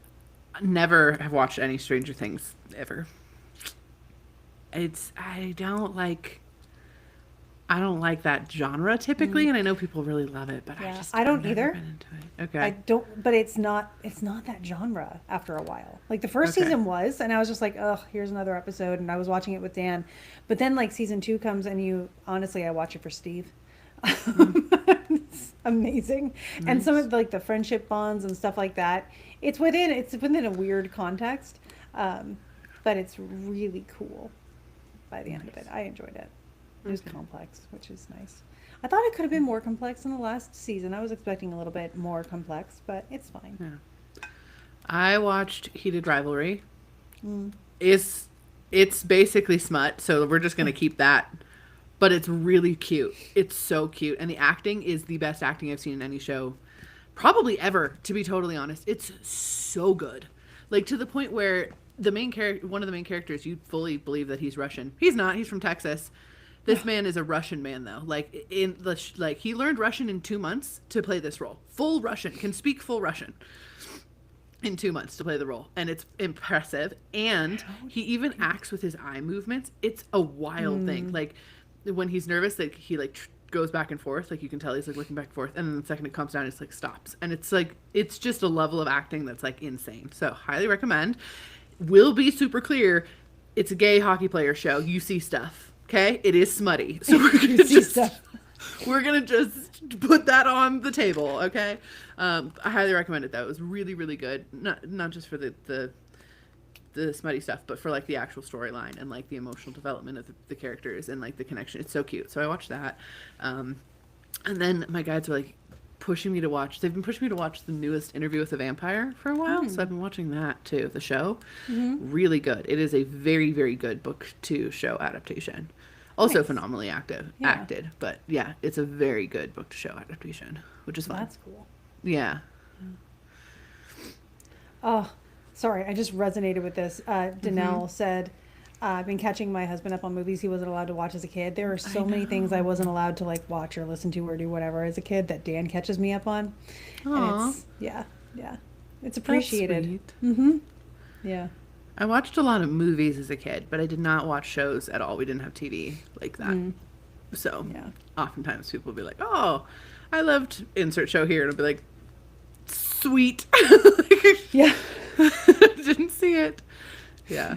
never have watched any Stranger Things ever. I don't like that genre typically, and I know people really love it, but Yeah, I've don't never either. been into it. Okay. I don't, but it's not that genre after a while. Like the first Okay. season was, and I was just like, oh, here's another episode, and I was watching it with Dan. But then like season 2 comes, and honestly, I watch it for Steve. It's amazing. And some of like the friendship bonds and stuff like that, it's within a weird context, but it's really cool by the end of it. I enjoyed it. It was complex, which is nice. I thought it could have been more complex in the last season. I was expecting a little bit more complex, but it's fine. Yeah. I watched Heated Rivalry. It's basically smut, so we're just gonna keep that. But it's really cute. It's so cute, and the acting is the best acting I've seen in any show, probably ever. To be totally honest, it's so good. Like to the point where one of the main characters, you fully believe that he's Russian. He's not. He's from Texas. This man is a Russian man, though. Like he learned Russian in 2 months to play this role. Full Russian, can speak full Russian in 2 months to play the role, and it's impressive. And he even acts with his eye movements. It's a wild thing. Like when he's nervous, like he goes back and forth. Like you can tell he's like looking back and forth, and then the second it comes down, it's like stops. And it's just a level of acting that's like insane. So highly recommend. Will be super clear. It's a gay hockey player show. You see stuff. Okay, it is smutty, so we're gonna just put that on the table. Okay, I highly recommend it though. It was really, really good. Not just for the smutty stuff, but for like the actual storyline and like the emotional development of the characters and like the connection. It's so cute. So I watched that, and then my guides were like pushing me to watch. They've been pushing me to watch the newest Interview with the Vampire for a while, so I've been watching that too. The show, really good. It is a very, very good book to show adaptation. Also phenomenally acted, but yeah, it's a very good book to show adaptation, which is fun. That's cool. Yeah. Oh, sorry, I just resonated with this. Danelle said, I've been catching my husband up on movies he wasn't allowed to watch as a kid. There are so many things I wasn't allowed to like watch or listen to or do whatever as a kid that Dan catches me up on. Aww. And it's appreciated. That's sweet. Yeah. I watched a lot of movies as a kid, but I did not watch shows at all. We didn't have TV like that. So oftentimes people will be like, oh, I loved insert show here. And I'll be like, sweet. Yeah. Didn't see it. Yeah.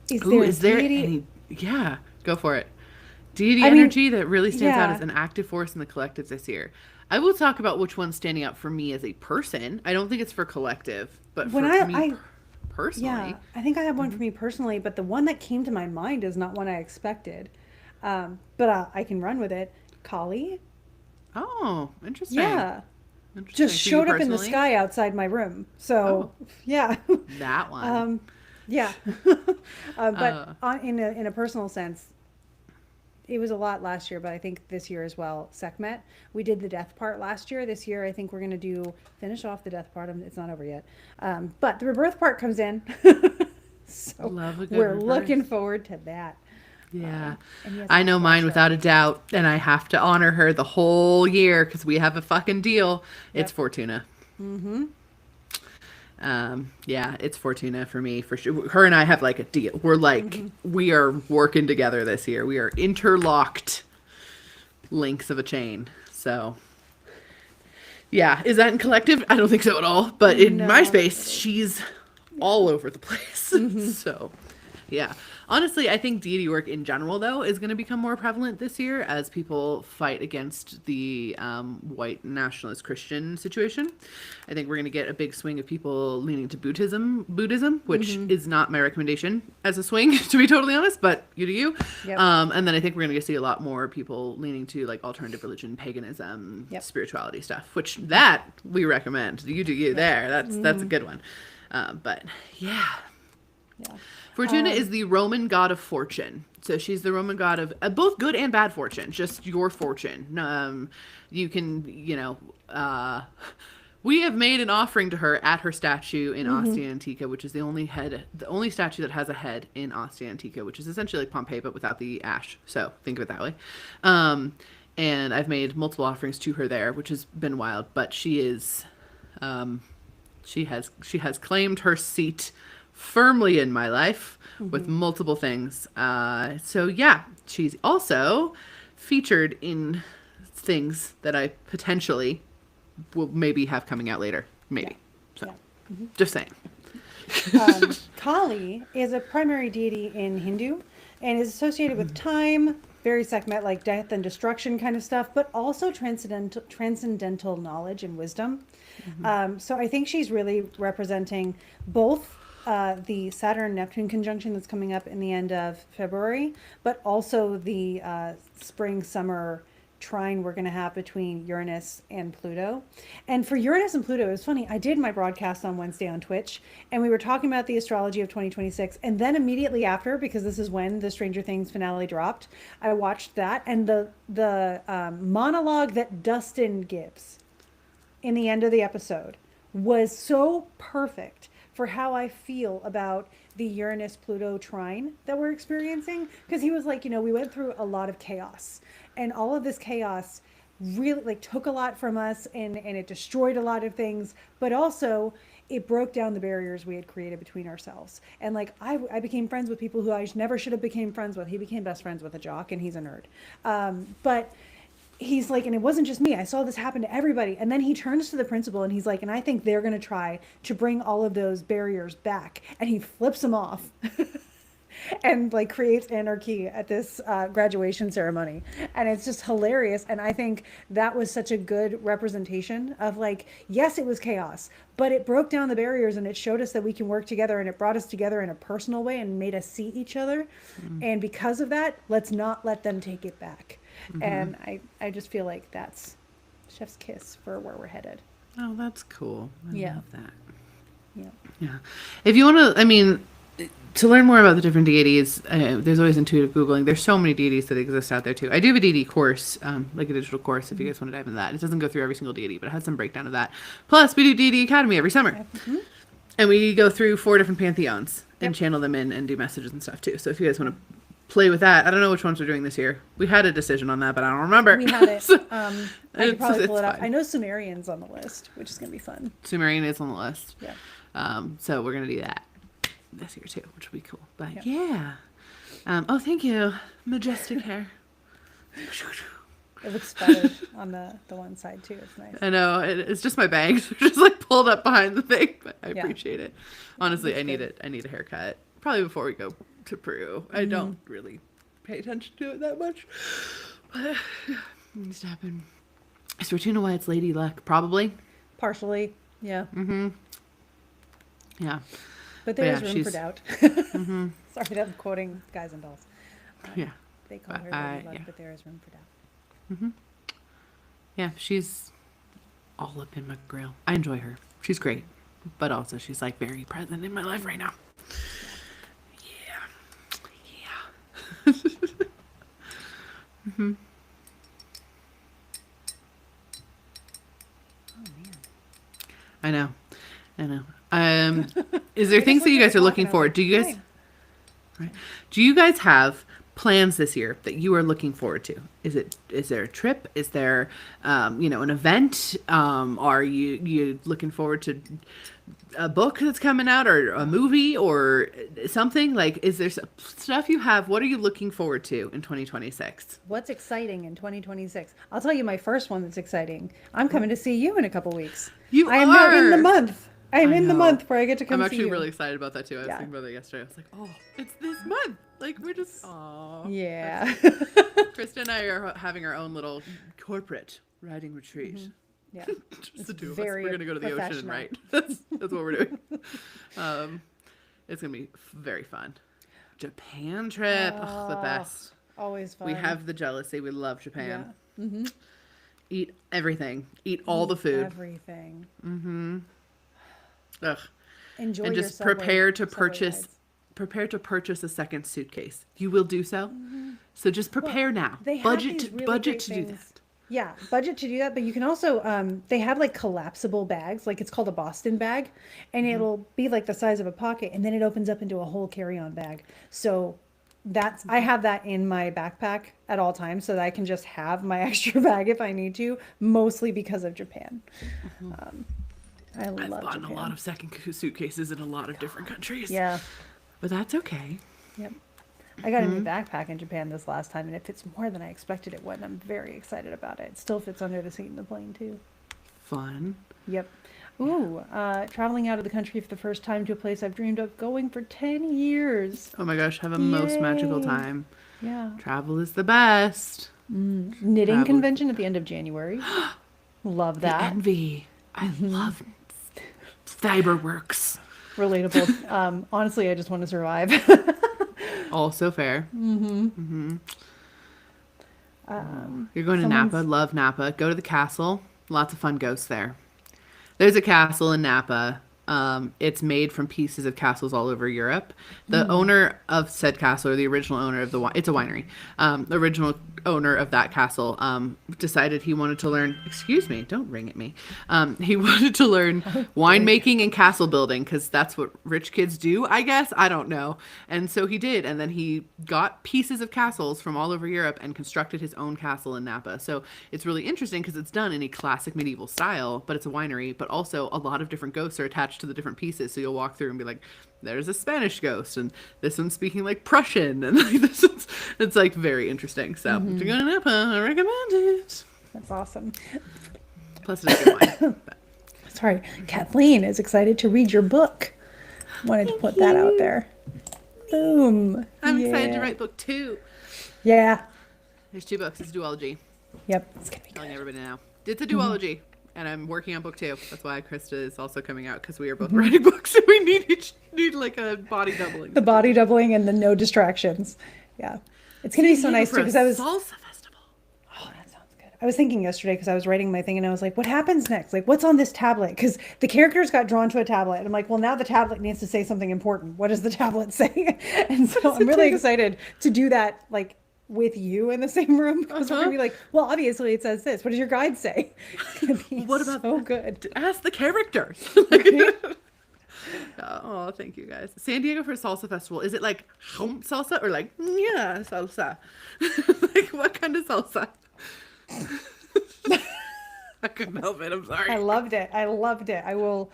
Is there any? Yeah, go for it. Deity energy that really stands out as an active force in the collective this year. I will talk about which one's standing out for me as a person. I don't think it's for collective, but for me personally. Yeah, I think I have one for me personally, but the one that came to my mind is not one I expected. But I can run with it. Kali. Oh, interesting. Yeah. Just showed up in the sky outside my room. So, yeah. That one. Yeah. But in a personal sense, it was a lot last year, but I think this year as well, Sekhmet. We did the death part last year. This year, I think we're going to finish off the death part. It's not over yet. But the rebirth part comes in. So we're looking forward to that. Yeah. I know mine without a doubt, and I have to honor her the whole year because we have a fucking deal. It's Fortuna. Yeah, it's Fortuna for me, for sure. Her and I have like a deal. We're like, we are working together this year. We are interlocked links of a chain. So, yeah. Is that in collective? I don't think so at all. But in No. my space, she's all over the place. So, yeah. Honestly, I think deity work in general, though, is going to become more prevalent this year as people fight against the white nationalist Christian situation. I think we're going to get a big swing of people leaning to Buddhism, which is not my recommendation as a swing, to be totally honest, but you do you. Yep. And then I think we're going to see a lot more people leaning to like alternative religion, paganism, Yep. spirituality stuff, which that we recommend. You do you there. That's a good one. But yeah. Yeah. Fortuna is the Roman god of fortune. So she's the Roman god of both good and bad fortune, just your fortune. You can, we have made an offering to her at her statue in Ostia Antica, which is the only statue that has a head in Ostia Antica, which is essentially like Pompeii, but without the ash. So think of it that way. And I've made multiple offerings to her there, which has been wild, but she is, she has claimed her seat firmly in my life with multiple things. So yeah, she's also featured in things that I potentially will maybe have coming out later. Maybe. Yeah. So Yeah. just saying. Kali is a primary deity in Hindu and is associated with time, very Sekhmet, like death and destruction kind of stuff, but also transcendental knowledge and wisdom. So I think she's really representing both the Saturn-Neptune conjunction that's coming up in the end of February, but also the spring-summer trine we're going to have between Uranus and Pluto. And for Uranus and Pluto, it was funny. I did my broadcast on Wednesday on Twitch, and we were talking about the astrology of 2026. And then immediately after, because this is when the Stranger Things finale dropped, I watched that. And the monologue that Dustin gives in the end of the episode was so perfect for how I feel about the Uranus-Pluto trine that we're experiencing. Because he was like, we went through a lot of chaos. And all of this chaos really took a lot from us and it destroyed a lot of things. But also, it broke down the barriers we had created between ourselves. And I became friends with people who I never should have became friends with. He became best friends with a jock, and he's a nerd. But he's like, and it wasn't just me. I saw this happen to everybody. And then he turns to the principal and he's like, and I think they're going to try to bring all of those barriers back. And he flips them off and creates anarchy at this graduation ceremony. And it's just hilarious. And I think that was such a good representation of yes, it was chaos, but it broke down the barriers and it showed us that we can work together, and it brought us together in a personal way and made us see each other. And because of that, let's not let them take it back. And I just feel like that's chef's kiss for where we're headed. Oh, that's cool. I love that. Yeah. If you want to, to learn more about the different deities, there's always intuitive Googling. There's so many deities that exist out there too. I do have a deity course, like a digital course, if you guys want to dive into that. It doesn't go through every single deity, but it has some breakdown of that. Plus, we do Deity Academy every summer. And we go through 4 different pantheons and channel them in and do messages and stuff too. So if you guys want to play with that, I don't know which ones we're doing this year. We had a decision on that, but I don't remember. We had it. So, I could probably pull it up. fine. I know Sumerian's on the list, which is going to be fun. Sumerian is on the list. Yeah. So we're going to do that this year too, which will be cool. But yeah. Oh, thank you. Majestic hair. It looks better on the one side too. It's nice. I know. It's just my bangs. They're just pulled up behind the thing, but I appreciate it. Honestly, I need it. I need a haircut. Probably before we go to Peru. I don't really pay attention to it that much. But it needs to happen. Is Fortuna White's Lady Luck? Probably. Partially, yeah. Yeah. But there is room for doubt. Sorry that I'm quoting Guys and Dolls. Yeah. They call her Lady Luck, but there is room for doubt. Yeah, she's all up in my grill. I enjoy her. She's great. But also she's very present in my life right now. Yeah. Oh man. I know. Is there things that you guys are looking for? Do you guys have plans this year that you are looking forward to? Is there a trip? Is there, an event? Are you looking forward to a book that's coming out or a movie or something? Like, is there stuff you have? What are you looking forward to in 2026? What's exciting in 2026? I'll tell you my first one that's exciting. I'm coming to see you in a couple weeks. I am now in the month. I am in the month where I get to come see you. I'm actually really excited about that too. I was thinking about that yesterday. I was like, oh, it's this month. Like, we're just, oh. Yeah. Krista and I are having our own little corporate writing retreat. Mm-hmm. Yeah. Just the two of us. We're going to go to the ocean and write. That's what we're doing. It's going to be very fun. Japan trip. Oh, the best. Always fun. We have the jealousy. We love Japan. Yeah. Mm-hmm. Eat everything. Eat all the food. Everything. Mm-hmm. Ugh. Enjoy and just prepare to purchase a second suitcase. You will do so. Mm-hmm. So just prepare now. Budget to do that. Yeah, budget to do that. But you can also they have like collapsible bags. Like it's called a Boston bag, and it'll be like the size of a pocket, and then it opens up into a whole carry-on bag. So I have that in my backpack at all times, so that I can just have my extra bag if I need to. Mostly because of Japan. Mm-hmm. I've bought a lot of second suitcases in a lot of different countries. Yeah. But that's okay. Yep. I got a new backpack in Japan this last time, and it fits more than I expected it would, and I'm very excited about it. It still fits under the seat in the plane, too. Fun. Yep. Ooh, traveling out of the country for the first time to a place I've dreamed of going for 10 years. Oh my gosh, have a most magical time. Yeah. Travel is the best. Knitting convention at the end of January. Love that. The envy. I love Fiberworks. Relatable. Honestly, I just want to survive. Also fair. You're going to Napa. Love Napa. Go to the castle. Lots of fun ghosts there. There's a castle in Napa. It's made from pieces of castles all over Europe. The owner of said castle, or the original owner of it's a winery. The original owner of that castle decided he wanted to learn. Excuse me, don't ring at me. He wanted to learn winemaking and castle building because that's what rich kids do, I guess. I don't know. And so he did, and then he got pieces of castles from all over Europe and constructed his own castle in Napa. So it's really interesting because it's done in a classic medieval style, but it's a winery. But also a lot of different ghosts are attached to the different pieces, so you'll walk through and be like, there's a Spanish ghost and this one's speaking like Prussian, and like this one's, it's like very interesting. So if you're going to Napa, I recommend it. That's awesome. Plus it's good wine. Sorry, Kathleen is excited to read your book. Wanted to put that out there. Boom. I'm excited to write book 2. Yeah. There's 2 books. It's a duology. Yep. It's gonna be good. Telling everybody now. It's a duology. And I'm working on book 2. That's why Krista is also coming out, because we are both writing books, so we need like a body doubling. The body doubling and the no distractions. Yeah, it's gonna be so nice too, because I was salsa festival. Oh, that sounds good. I was thinking yesterday because I was writing my thing, and I was like, what happens next? Like, what's on this tablet? Because the characters got drawn to a tablet, and I'm like, well, now the tablet needs to say something important. What does the tablet say? And so I'm really excited to do that, like, with you in the same room, because we're gonna be like, well, obviously it says this. What does your guide say? It's gonna be what about so good? Ask the characters. Oh, thank you guys. San Diego for salsa festival. Is it like salsa or like salsa? Like what kind of salsa? I couldn't help it. I'm sorry. I loved it. I will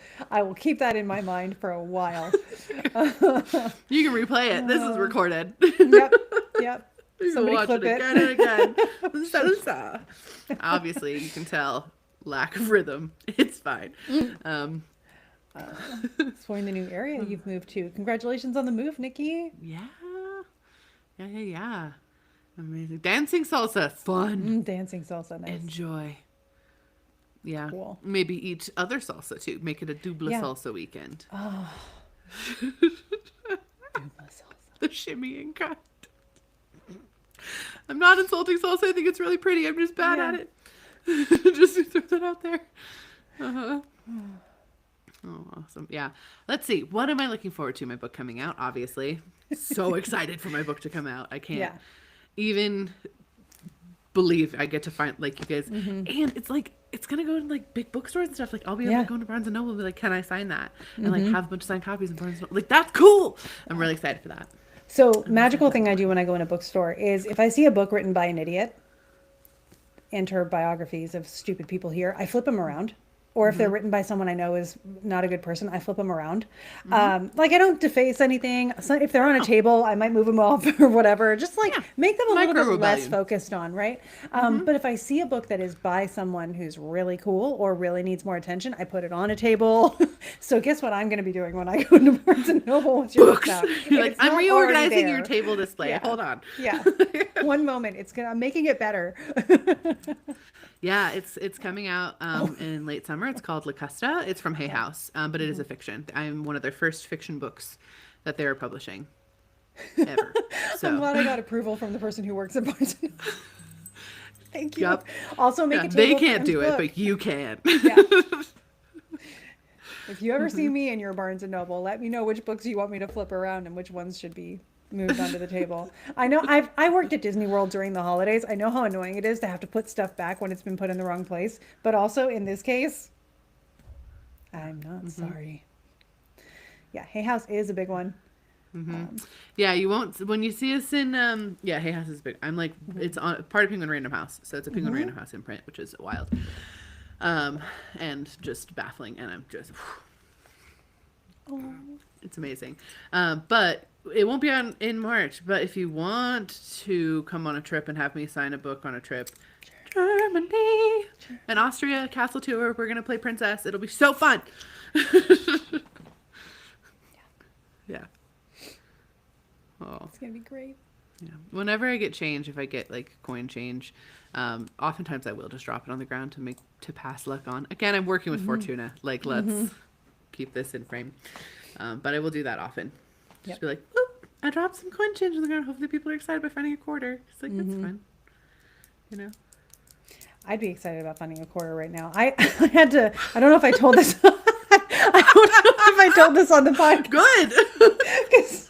keep that in my mind for a while. You can replay it. This is recorded. Yep. You can watch it again and again. Salsa. Obviously, you can tell lack of rhythm. It's fine. Exploring the new area you've moved to. Congratulations on the move, Nikki. Yeah. Amazing. Dancing salsa. Fun. Dancing salsa. Nice. Enjoy. Yeah. Cool. Maybe eat other salsa too. Make it a dubla salsa weekend. Oh. Dubla salsa. The shimmying kind. I'm not insulting salsa. I think it's really pretty. I'm just bad at it. Just to throw that out there. Oh, awesome. Yeah. Let's see. What am I looking forward to? My book coming out, obviously. So excited for my book to come out. I can't even believe I get to find, like, you guys. And it's like, it's going to go in, like, big bookstores and stuff. Like, I'll be able to go into Barnes & Noble and be like, can I sign that? And, like, have a bunch of signed copies in Barnes & Noble. Like, that's cool. I'm really excited for that. So I'm excited magical for thing I more. do when I go in a bookstore is if I see a book written by an idiot, enter biographies of stupid people here, I flip them around. Or if they're Mm-hmm. written by someone I know is not a good person, I flip them around. Mm-hmm. Like I don't deface anything. So if they're on a Oh, table, I might move them off or whatever. Just like yeah. make them a little Micro bit less rebellion. focused on, right? Mm-hmm. But if I see a book that is by someone who's really cool or really needs more attention, I put it on a table. So guess what I'm going to be doing when I go to Barnes and Noble once your book's Books. out? You're If like, it's I'm not already reorganizing your there, table display. yeah, Hold on. yeah. One moment, I'm making it better. Yeah, it's coming out Oh. in late summer. It's called La Custa. It's from Hay Yeah. House, but it is a fiction. I'm one of their first fiction books that they are publishing ever. I'm So, glad I got approval from the person who works at Barnes and Noble. Thank you. yep. Also, make Yeah, a they table for can't M's do it, book. but you can. Yeah. If you ever see me in your Barnes and Noble, let me know which books you want me to flip around and which ones should be moved onto the table. I know I worked at Disney World during the holidays. I know how annoying it is to have to put stuff back when it's been put in the wrong place. But also in this case, I'm not sorry. Yeah, Hay House is a big one. Yeah, you won't when you see us in yeah, Hay House is big. I'm like it's on part of Penguin Random House, so it's a Penguin Random House imprint, which is wild, and just baffling. And I'm just Oh. it's amazing. But it won't be on in March. But if you want to come on a trip and have me sign a book on a trip, Germany and Austria castle tour, we're gonna play Princess. It'll be so fun. Yeah. Oh. It's gonna be great. Yeah. Whenever I get change, if I get like coin change, oftentimes I will just drop it on the ground to pass luck on. Again, I'm working with Fortuna. Like, let's keep this in frame. But I will do that often. Just Yep. be like, "Oop, I dropped some coin change on the ground. Hopefully, people are excited by finding a quarter." It's like that's fun. You know. I'd be excited about finding a quarter right now. I had to. I don't know if I told this. I don't know if I told this on the podcast. Good. 'Cause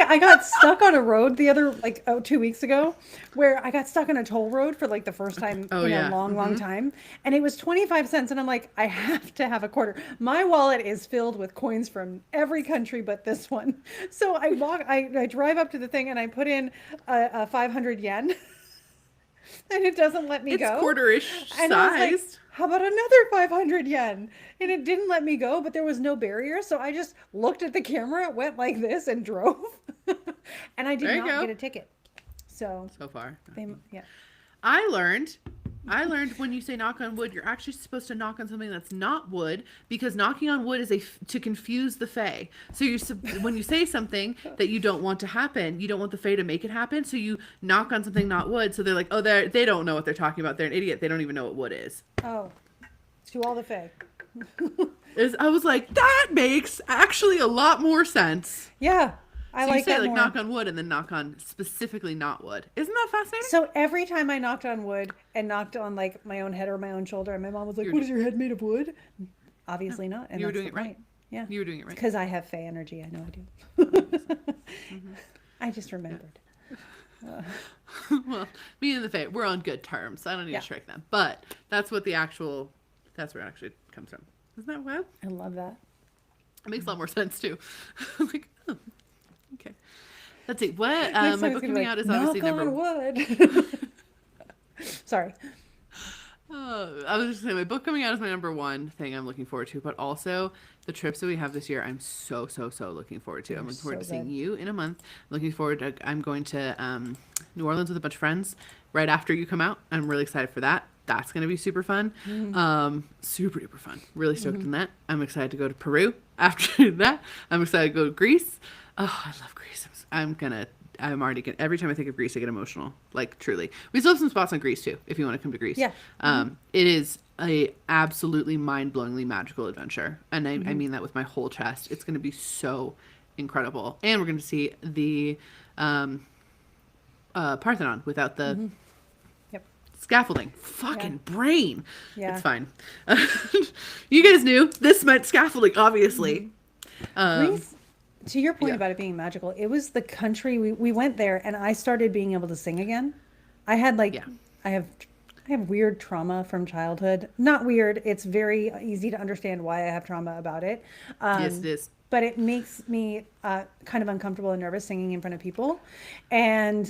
I got stuck on a road the other 2 weeks ago, where I got stuck on a toll road for like the first time Oh, in yeah. a long time, and it was 25 cents, and I'm like, I have to have a quarter. My wallet is filled with coins from every country but this one. So I drive up to the thing and I put in a 500 yen. And it doesn't let me It's go. quarter-ish And I was like, sized. how about another 500 yen? And it didn't let me go, but there was no barrier. So I just looked at the camera, went like this, and drove. And I did There you not go. get a ticket. So, So far. yeah. I learned when you say knock on wood, you're actually supposed to knock on something that's not wood, because knocking on wood is to confuse the fae. So when you say something that you don't want to happen, you don't want the fae to make it happen. So you knock on something not wood. So they're like, oh, they don't know what they're talking about. They're an idiot. They don't even know what wood is. Oh, to all the fae. I was like, that makes actually a lot more sense. Yeah. I So like you say that like more. knock on wood and then knock on specifically not wood. Isn't that fascinating? So every time I knocked on wood and knocked on like my own head or my own shoulder, and my mom was like, "What is your head made of wood?" Obviously not. And You were that's doing the it right. point. Yeah. You were doing it right. Because I have fae energy. I know I do. I just remembered. Well, me and the Fae, we're on good terms. I don't need Yeah. to strike them. But that's where it actually comes from. Isn't that wild? I love that. It makes a lot more sense too. I'm like, oh, okay. Let's see. What Next time my it's book gonna be coming out is knock obviously on number. wood. Sorry. I was just saying my book coming out is my number one thing I'm looking forward to, but also the trips that we have this year. I'm so looking forward to. I'm looking forward to so seeing good. you in a month. Looking forward to. I'm going to New Orleans with a bunch of friends right after you come out. I'm really excited for that. That's going to be super fun. Super duper fun. Really stoked on that. I'm excited to go to Peru after that. I'm excited to go to Greece. Oh, I love Greece. I'm already getting, every time I think of Greece, I get emotional. Like, truly. We still have some spots on Greece, too, if you want to come to Greece. Yeah. It is a absolutely mind-blowingly magical adventure. And I mean that with my whole chest. It's going to be so incredible. And we're going to see the Parthenon without the Yep. scaffolding. Fucking brain. Yeah. It's fine. You guys knew this meant scaffolding, obviously. Greece, to your point yeah. about it being magical, it was the country we went there, and I started being able to sing again. I had like, Yeah. I have I have weird trauma from childhood. Not weird. It's very easy to understand why I have trauma about it. Yes, it is. But it makes me kind of uncomfortable and nervous singing in front of people. And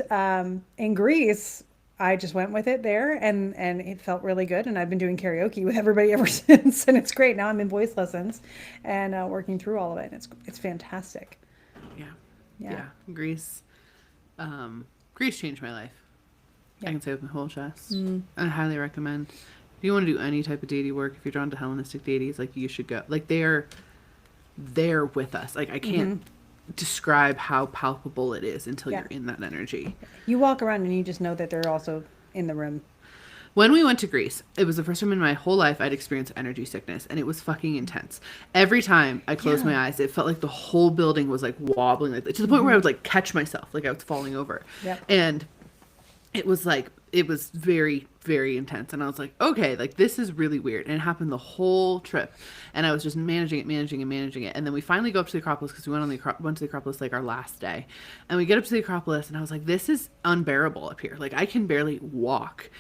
in Greece, I just went with it there, and it felt really good. And I've been doing karaoke with everybody ever since, and it's great. Now I'm in voice lessons and working through all of it. And it's fantastic. Yeah. Yeah. Yeah. Greece. Greece changed my life. Yeah. I can say with my whole chest. I highly recommend. If you want to do any type of deity work, if you're drawn to Hellenistic deities, like you should go. Like they're there with us. Like I can't describe how palpable it is until you're in that energy. You walk around and you just know that they're also in the room. When we went to Greece, it was the first time in my whole life I'd experienced energy sickness, and it was fucking intense. Every time I closed my eyes, it felt like the whole building was like wobbling, like to the point where I would like catch myself, like I was falling over. Yep. And it was like, it was very, very intense. And I was like, okay, like this is really weird. And it happened the whole trip. And I was just managing it. And then we finally go up to the Acropolis because we went to the Acropolis like our last day. And we get up to the Acropolis and I was like, this is unbearable up here. Like I can barely walk.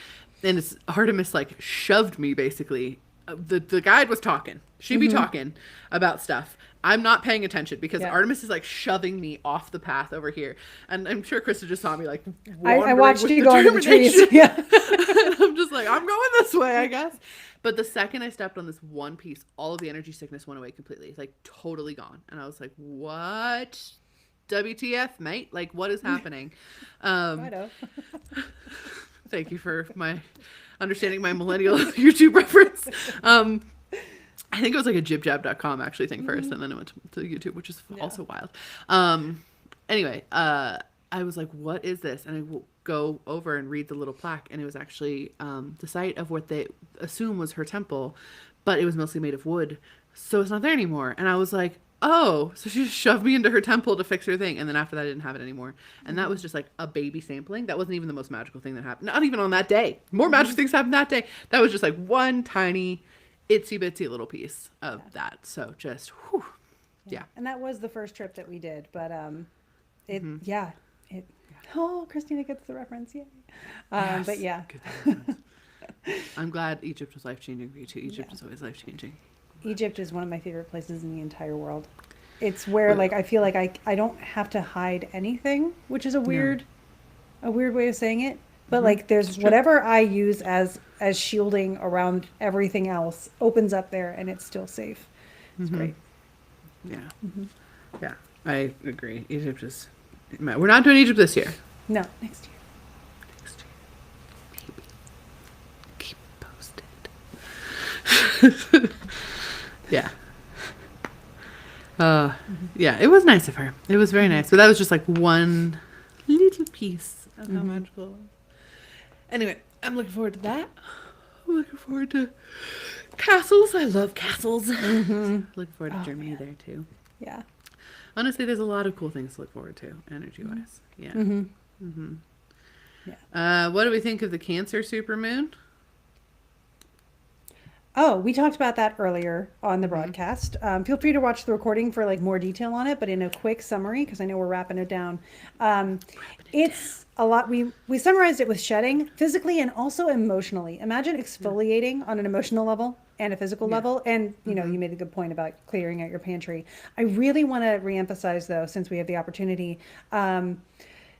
And it's Artemis like shoved me basically. The guide was talking. She'd be talking about stuff. I'm not paying attention because Artemis is like shoving me off the path over here. And I'm sure Krista just saw me like I watched you go into the trees. Yeah. I'm just like, I'm going this way, I guess. But the second I stepped on this one piece, all of the energy sickness went away completely. It's like totally gone. And I was like, what? WTF, mate? Like, what is happening? I know. Thank you for understanding my millennial YouTube reference. I think it was like a jibjab.com actually thing first, and then it went to YouTube, which is also wild. Anyway, I was like, what is this? And I go over and read the little plaque, and it was actually the site of what they assume was her temple, but it was mostly made of wood, so it's not there anymore. And I was like, oh, so she just shoved me into her temple to fix her thing. And then after that, I didn't have it anymore. And that was just like a baby sampling. That wasn't even the most magical thing that happened. Not even on that day. More magical things happened that day. That was just like one tiny itsy bitsy little piece of that. So just, whew, yeah. And that was the first trip that we did. But oh, Christina gets the reference. Yay. Yes, but yeah. I'm glad Egypt was life-changing for you too. Egypt is always life-changing. Egypt is one of my favorite places in the entire world. It's where like I feel like I don't have to hide anything, which is a weird way of saying it. But like there's whatever I use as shielding around everything else opens up there and it's still safe. It's great. Yeah. Yeah, I agree. Egypt is, we're not doing Egypt this year. No, next year. Maybe. Keep posted. Yeah. Yeah, it was nice of her. It was very nice. But that was just like one little piece of how magical it was. Anyway, I'm looking forward to that. I'm looking forward to castles. I love castles. Looking forward to Germany there too. Yeah. Honestly, there's a lot of cool things to look forward to, energy-wise. Yeah. Yeah. What do we think of the Cancer supermoon? Oh, we talked about that earlier on the broadcast. Feel free to watch the recording for like more detail on it, but in a quick summary, because I know we're wrapping it down. It's a lot. We summarized it with shedding physically and also emotionally. Imagine exfoliating on an emotional level and a physical level. And, you know, you made a good point about clearing out your pantry. I really want to reemphasize, though, since we have the opportunity,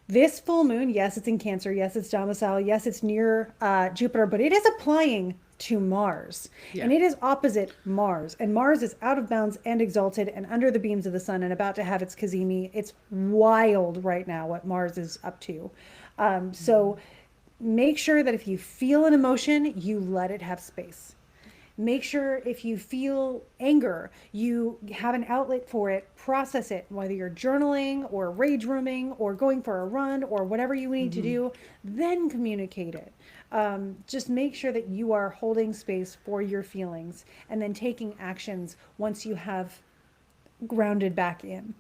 this full moon, yes, it's in Cancer. Yes, it's domicile. Yes, it's near Jupiter, but it is applying to Mars. And it is opposite Mars. And Mars is out of bounds and exalted and under the beams of the sun and about to have its Kazemi. It's wild right now what Mars is up to. So make sure that if you feel an emotion, you let it have space. Make sure if you feel anger, you have an outlet for it, process it, whether you're journaling or rage rooming or going for a run or whatever you need to do, then communicate it. Just make sure that you are holding space for your feelings and then taking actions once you have grounded back in.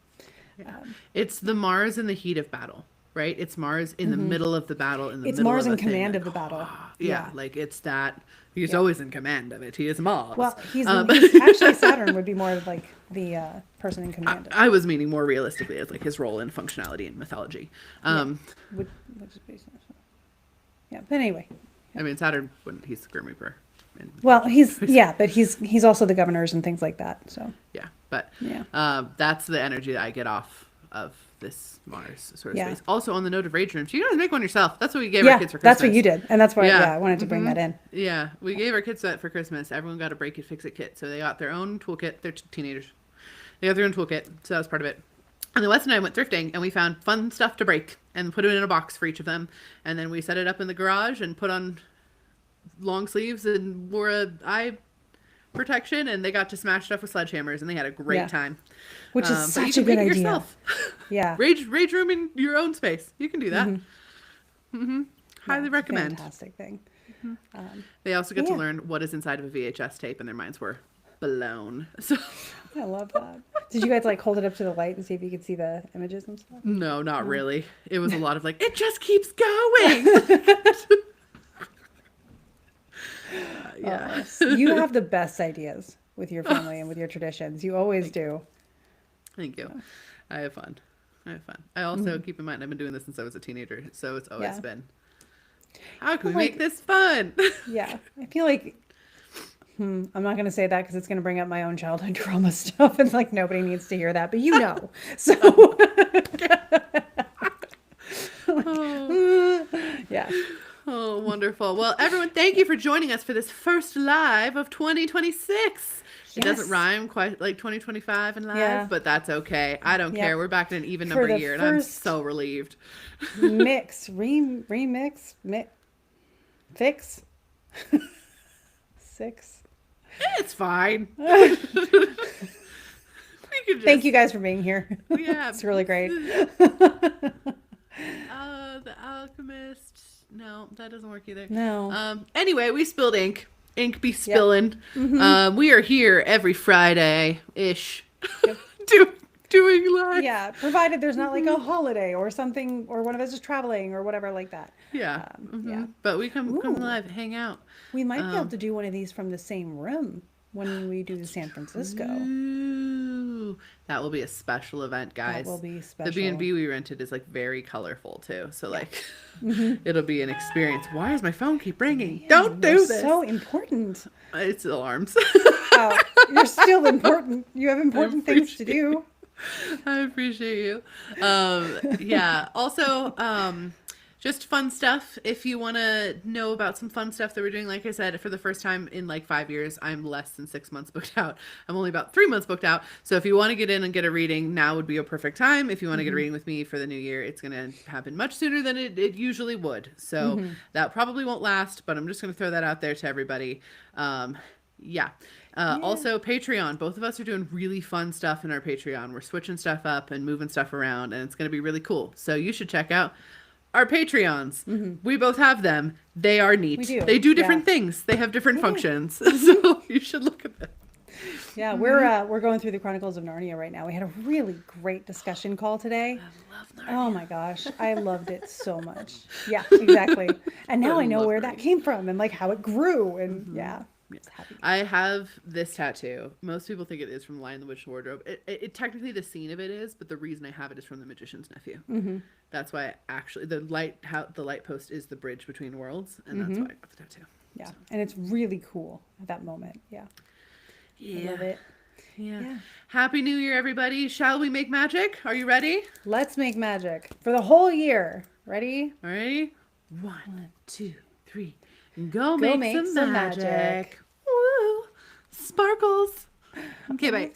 It's the Mars in the heat of battle, right? It's Mars in the middle of the battle. It's Mars in command of the battle. Yeah, like it's that. He's always in command of it. He is Mars. Well, he's actually Saturn would be more of like the person in command. I was meaning more realistically as like his role in functionality in mythology. Which is based on, yeah, but anyway. I mean, Saturn, he's the Grim Reaper. Well, but he's also the governors and things like that. So Yeah, but yeah. that's the energy that I get off of this Mars sort of Yeah. space. Also, on the note of rage rooms, you guys make one yourself. That's what we gave our kids for Christmas. That's what you did, and that's why I wanted to bring that in. Yeah, we gave our kids that for Christmas. Everyone got a break it, fix it kit, so they got their own toolkit. They're teenagers. They got their own toolkit, so that was part of it. And then Wes and I went thrifting, and we found fun stuff to break and put it in a box for each of them. And then we set it up in the garage and put on long sleeves and wore a eye protection, and they got to smash stuff with sledgehammers, and they had a great time. Which is such a good idea. Yourself. Yeah. Rage room in your own space. You can do that. Highly recommend. Fantastic thing. They also get to learn what is inside of a VHS tape, and their minds were blown. So I love that. Did you guys like hold it up to the light and see if you could see the images and stuff? No, not really. It was a lot of like, it just keeps going. Yeah. You have the best ideas with your family and with your traditions. You always do. Thank you. I have fun. I also keep in mind I've been doing this since I was a teenager, so it's always been, how can we make this fun? Yeah. I feel like I'm not going to say that because it's going to bring up my own childhood trauma stuff, and like nobody needs to hear that, but you know. So yeah. Oh, wonderful. Well, everyone, thank you for joining us for this first live of 2026. It doesn't rhyme quite like 2025 and live, but that's okay. I don't care. We're back in an even number year, and I'm so relieved. Remix, fix, 6. It's fine. Thank you guys for being here. Yeah. It's really great. The Alchemist. No, that doesn't work either. No. Anyway, we spilled ink. Ink be spilling. Yep. We are here every Friday-ish. Yep. Doing live. Yeah, provided there's not like a holiday or something, or one of us is traveling or whatever like that. Yeah. Yeah. But we come live, hang out. We might be able to do one of these from the same room when we do San Francisco. Ooh, that will be a special event, guys. That will be special. The B&B we rented is like very colorful too, so like it'll be an experience. Why does my phone keep ringing? Don't do this. So important. It's alarms. Oh, you're still important. You have important things to do. I appreciate you. Yeah. Also, just fun stuff. If you want to know about some fun stuff that we're doing, like I said, for the first time in like 5 years, I'm less than 6 months booked out. I'm only about 3 months booked out. So if you want to get in and get a reading, now would be a perfect time. If you want to get a reading with me for the new year, it's going to happen much sooner than it usually would. So that probably won't last, but I'm just going to throw that out there to everybody. Also Patreon. Both of us are doing really fun stuff in our Patreon. We're switching stuff up and moving stuff around, and it's going to be really cool. So you should check out our Patreons. We both have them. They are neat. They do different things. They have different functions. So you should look at them. Yeah, we're going through the Chronicles of Narnia right now. We had a really great discussion call today. I love Narnia. Oh my gosh, I loved it so much. Yeah, exactly. And now I know where that came from and like how it grew, and I have this tattoo. Most people think it is from Lion the Witch Wardrobe. It technically the scene of it is, but the reason I have it is from The Magician's Nephew. That's why the light post is the bridge between worlds, and that's why I got the tattoo. Yeah, so. And it's really cool at that moment. Yeah. I love it. Yeah. Happy New Year, everybody. Shall we make magic? Are you ready? Let's make magic for the whole year. Ready? All right. 1, 2, 3. Go make some magic. Woo! Sparkles. Okay, bye.